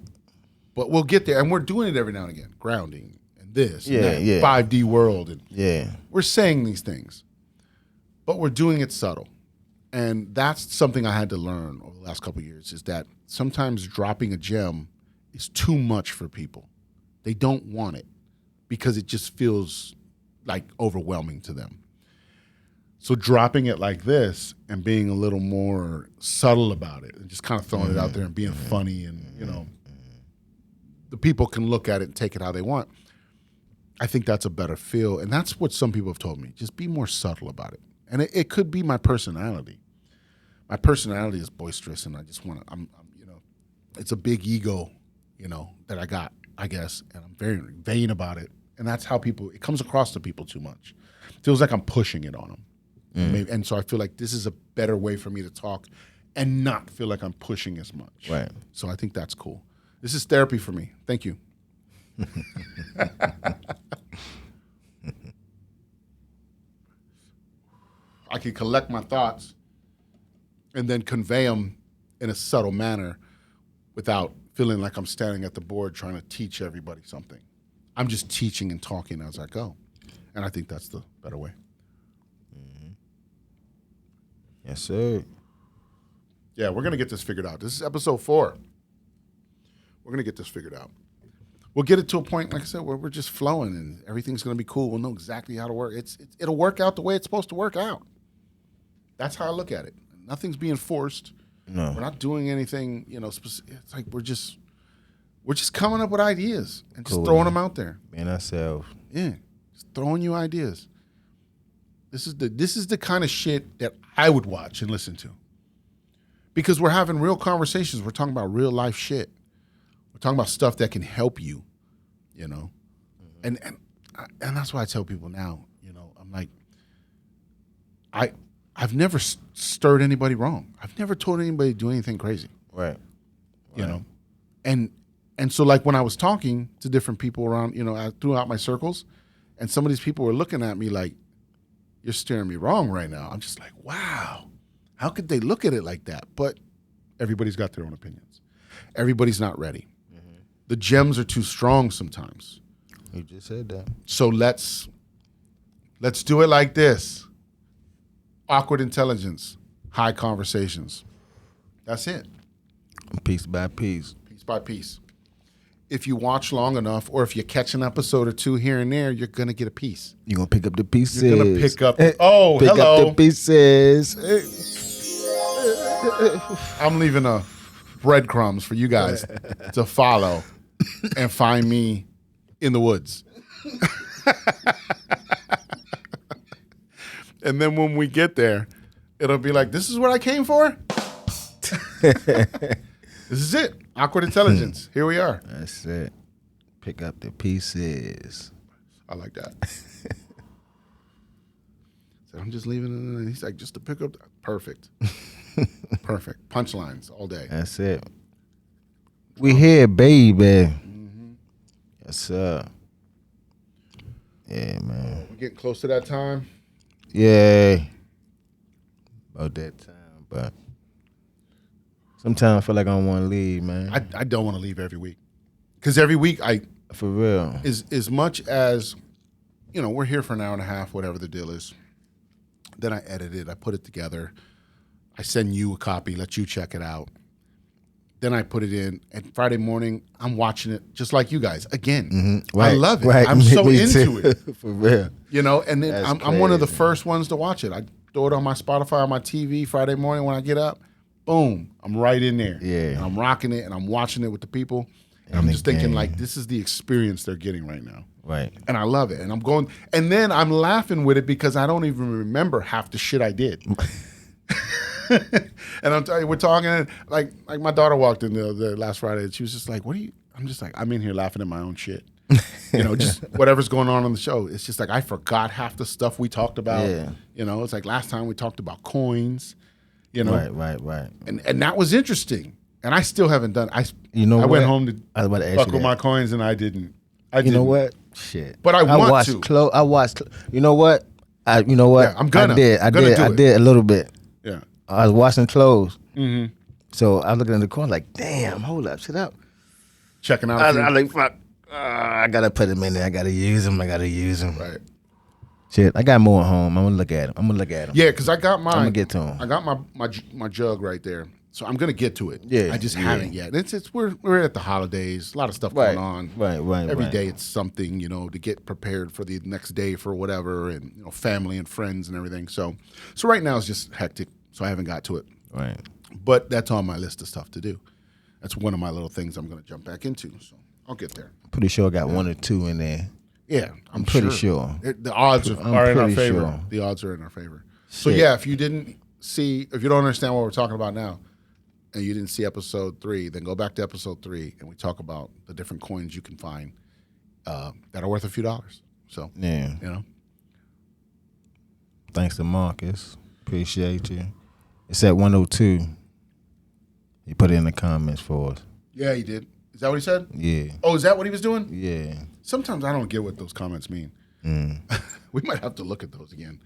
But we'll get there. And we're doing it every now and again. Grounding and this and that, Yeah. 5D world. And Yeah. we're saying these things. But we're doing it subtle. And that's something I had to learn over the last couple of years is that sometimes dropping a gem is too much for people. They don't want it because it just feels like overwhelming to them. So dropping it like this and being a little more subtle about it and just kind of throwing it out there and being funny and, the people can look at it and take it how they want. I think that's a better feel. And that's what some people have told me. Just be more subtle about it. And it could be my personality. My personality is boisterous and I just want to, it's a big ego, that I got, I guess. And I'm very vain about it. And that's how it comes across to people too much. It feels like I'm pushing it on them. And so I feel like this is a better way for me to talk and not feel like I'm pushing as much. Right. So I think that's cool. This is therapy for me. Thank you. I can collect my thoughts and then convey them in a subtle manner without feeling like I'm standing at the board trying to teach everybody something. I'm just teaching and talking as I go. And I think that's the better way. Yes, sir. Yeah, we're going to get this figured out. This is episode 4. We're going to get this figured out. We'll get it to a point, like I said, where we're just flowing and everything's going to be cool. We'll know exactly how to work. It'll work out the way it's supposed to work out. That's how I look at it. Nothing's being forced. No. We're not doing anything, specific. It's like we're just coming up with ideas and just Cool. throwing them out there. Being ourselves. Yeah, just throwing you ideas. This is the kind of shit that I would watch and listen to. Because we're having real conversations. We're talking about real life shit. We're talking about stuff that can help you, And that's why I tell people now, I'm like, I've never stirred anybody wrong. I've never told anybody to do anything crazy. Right. You know? And so like when I was talking to different people around, throughout my circles, and some of these people were looking at me like, you're steering me wrong right now. I'm just like, wow, how could they look at it like that? But everybody's got their own opinions. Everybody's not ready. The gems are too strong sometimes. You just said that. So let's do it like this. Awkward intelligence, high conversations. That's it. Piece by piece. Piece by piece. If you watch long enough, or if you catch an episode or two here and there, you're gonna get a piece. You're going to pick up the pieces. You're gonna pick up. Pick Hello. up the pieces. I'm leaving breadcrumbs for you guys to follow and find me in the woods. And then when we get there, it'll be like, this is what I came for? This is it. Awkward Intelligence. Here we are. That's it. Pick up the pieces. I like that. So I'm just leaving it. And he's like, just to pick up. Perfect. Perfect. Punchlines all day. That's it. We here, baby. Yes, sir. Yeah, man. We're getting close to that time. Yeah. About that time, but sometimes I feel like I don't want to leave, man. I don't want to leave every week. Because every week For real. as much as, we're here for an hour and a half, whatever the deal is. Then I edit it. I put it together. I send you a copy, let you check it out. Then I put it in. And Friday morning, I'm watching it just like you guys. Again, Right, I love it. right. I'm so Me into too. it. For real. And then That's I'm one of the crazy. first ones to watch it. I throw it on my Spotify, on my TV Friday morning when I get up. Boom, I'm right in there. Yeah. And I'm rocking it and I'm watching it with the people. And I'm And just thinking again. like, this is the experience they're getting right now. Right. And I love it. And I'm going, and then I'm laughing with it because I don't even remember half the shit I did. And I'm telling you, we're talking, like my daughter walked in the last Friday and she was just like, what are you, I'm just like, I'm in here laughing at my own shit. Just whatever's going on the show. It's just like, I forgot half the stuff we talked about. Yeah. It's like last time we talked about coins, Right. and that was interesting. And I still haven't done, I what? went home to I was about to ask fuck you with that. my coins and I didn't. You know what? Shit. But I want watched to. I watched. You know what? You know what? Yeah, I'm gonna. I did. I'm gonna do I it. did a little bit. Yeah. I was washing clothes. Mm-hmm. So I was looking in the corner like, damn, hold up, sit up. Checking out. I like, fuck. I gotta put them in there. I gotta use them. Right. Shit, I got more at home. I'm gonna look at them. Yeah, because I got mine. I'm gonna get to 'em. I got my jug right there, so I'm gonna get to it. Yeah, I just yeah. haven't yet. We're at the holidays. A lot of stuff Right. going on. Right. Every day it's something, to get prepared for the next day for whatever, and family and friends and everything. So right now it's just hectic. So I haven't got to it, Right. but that's on my list of stuff to do. That's one of my little things I'm gonna jump back into. So I'll get there. Pretty sure I got one or two in there. Yeah, I'm pretty sure. The odds are in our pretty favor. sure. The odds are in our favor. So Shit. yeah, if you don't understand what we're talking about now, and you didn't see episode 3, then go back to episode 3, and we talk about the different coins you can find that are worth a few dollars. So Yeah. Thanks to Marcus. Appreciate you. It's at 102. He put it in the comments for us. yeah, he did. Is that what he said? Yeah. Oh, is that what he was doing? Yeah. Sometimes I don't get what those comments mean. We might have to look at those again.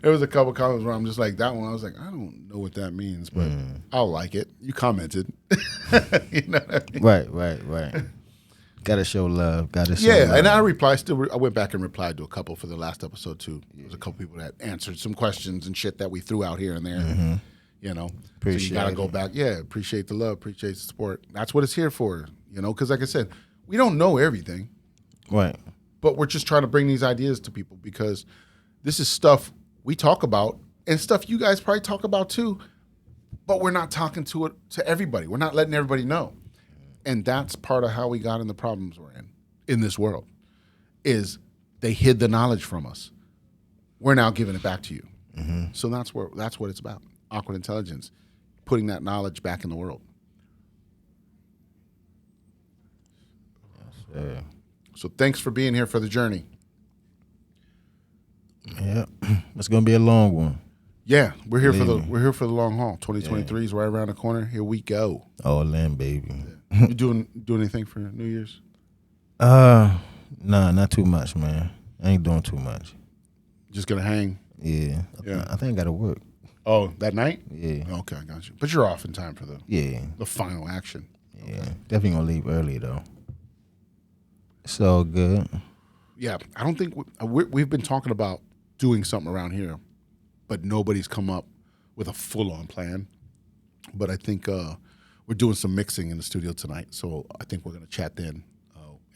There was a couple comments where I'm just like, that one, I was like, I don't know what that means, but I'll like it. You commented. You know what I mean? Right. Gotta show love. Yeah, love. and I I went back and replied to a couple for the last episode too. There was a couple people that answered some questions and shit that we threw out here and there. So you Appreciate gotta go it. back. Yeah, appreciate the love, appreciate the support. That's what it's here for. Because like I said, we don't know everything, Right. but we're just trying to bring these ideas to people because this is stuff we talk about and stuff you guys probably talk about too, but we're not talking to everybody. We're not letting everybody know. And that's part of how we got in the problems we're in this world, is they hid the knowledge from us. We're now giving it back to you. So that's what it's about. Awkward Intelligence, putting that knowledge back in the world. So thanks for being here for the journey. Yeah. It's gonna be a long one. Yeah, we're here Believe me. we're here for the long haul. 2023 is right around the corner. Here we go. All in, baby. You doing anything for New Year's? Nah, not too much, man. I ain't doing too much. Just gonna hang? Yeah. Yeah. I think I gotta work. Oh, that night? Yeah. Okay, I got you. But you're off in time for Yeah. the final action. Yeah. Definitely gonna leave early though. It's all good. Yeah, I don't think we've been talking about doing something around here, but nobody's come up with a full-on plan. But I think we're doing some mixing in the studio tonight, so I think we're going to chat then.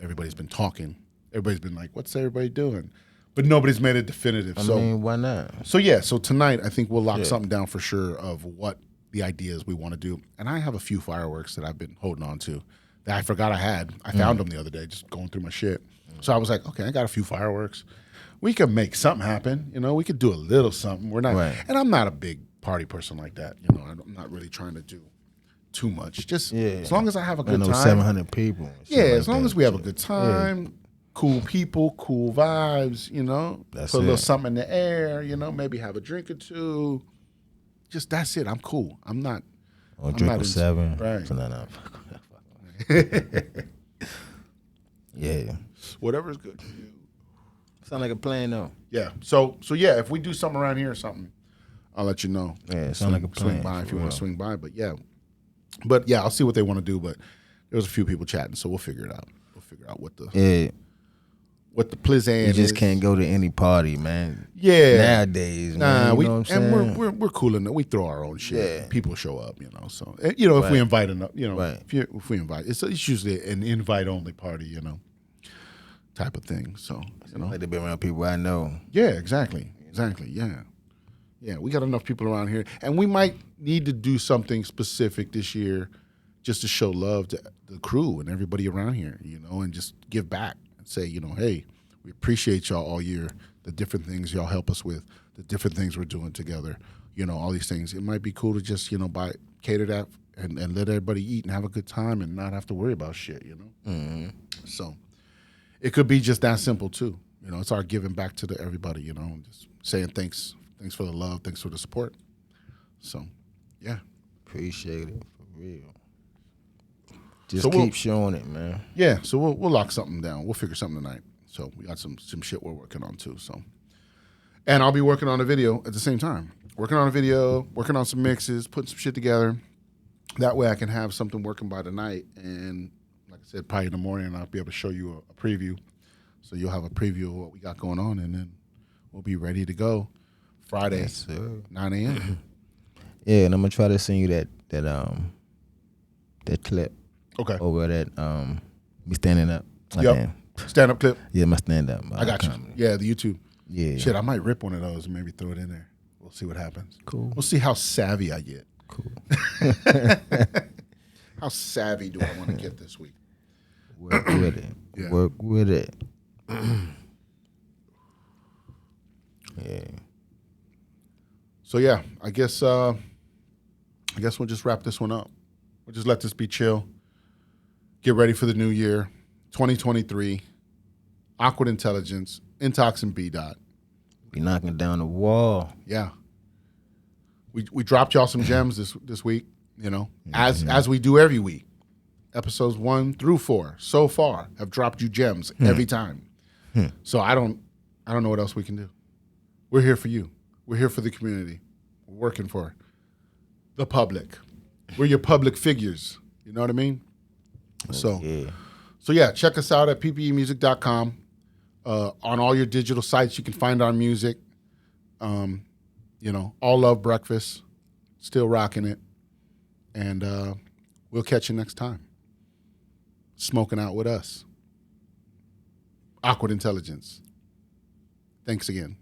Everybody's been talking. Everybody's been like, what's everybody doing? But nobody's made it definitive. I mean, why not? So tonight I think we'll lock something down for sure of what the ideas we want to do. And I have a few fireworks that I've been holding on to that I forgot I had. I found them the other day just going through my shit. So I was like, okay, I got a few fireworks. we could make something happen. You know, we could do a little something. We're not, Right. and I'm not a big party person like that. You know, I'm not really trying to do too much. Just as long as I have a good time. 700 people. Yeah, as long as we have a good time, cool people, cool vibes, you know. That's put a little it. something in the air, you know, maybe have a drink or two. Just that's it. I'm cool. I'm not. Or I'm drink not with into- 7. right. So no. Yeah. Whatever's good for you. Sound like a plan though. Yeah. So yeah, if we do something around here or something, I'll let you know. Yeah, it sound like a Swing plan, by if for you want real. to swing by. But yeah, I'll see what they want to do. But there was a few people chatting, so we'll figure it out. We'll figure out what the Yeah. plizzan You just is. can't go to any party, man. Yeah. Nowadays, man. You know what I'm saying? and we're cool enough. We throw our own shit. Yeah. People show up, you know. So you know, if we Right. invite enough, you know, Right. if we invite, it's usually an invite only party, you know, type of thing. So you know, Like to be around people I know. yeah, exactly, yeah. We got enough people around here, and we might need to do something specific this year, just to show love to the crew and everybody around here, you know, and just give back and say, you know, hey, we appreciate y'all all year, the different things y'all help us with, the different things we're doing together, you know, all these things. It might be cool to just, you know, cater that and let everybody eat and have a good time and not have to worry about shit, you know. Mm-hmm. So it could be just that simple too. You know, it's our giving back to everybody, you know, and just saying thanks for the love, thanks for the support. So, yeah. Appreciate it for real. Just So keep showing it, man. Yeah, so we'll lock something down. We'll figure something tonight. So we got some shit we're working on too. So, and I'll be working on a video at the same time. Working on a video, working on some mixes, putting some shit together. That way I can have something working by tonight. And like I said, probably in the morning I'll be able to show you a preview. So you'll have a preview of what we got going on, and then we'll be ready to go Friday, Yes, sir. 9 a.m. Yeah, and I'm gonna try to send you that clip Okay. over that me standing up. Oh, Yep. damn. Stand up clip. Yeah, my stand up. I got you. Yeah, the YouTube. Yeah. Shit, I might rip one of those and maybe throw it in there. We'll see what happens. Cool. We'll see how savvy I get. Cool. How savvy do I want to get this week? Work with it. Yeah. Work with it. Yeah. So yeah, I guess we'll just wrap this one up. We'll just let this be chill. Get ready for the new year, 2023. Awkward Intelligence, Intox and Bdot. We knocking down the wall. Yeah. We dropped y'all some gems this week, you know, as we do every week. Episodes 1 through 4 so far have dropped you gems every time. So I don't know what else we can do. We're here for you. We're here for the community. We're working for the public. We're your public figures. You know what I mean? So yeah, check us out at ppeintox.com. On all your digital sites, you can find our music. You know, All Love Breakfast, still rocking it. And we'll catch you next time. Smoking out with us. Awkward Intelligence. Thanks again.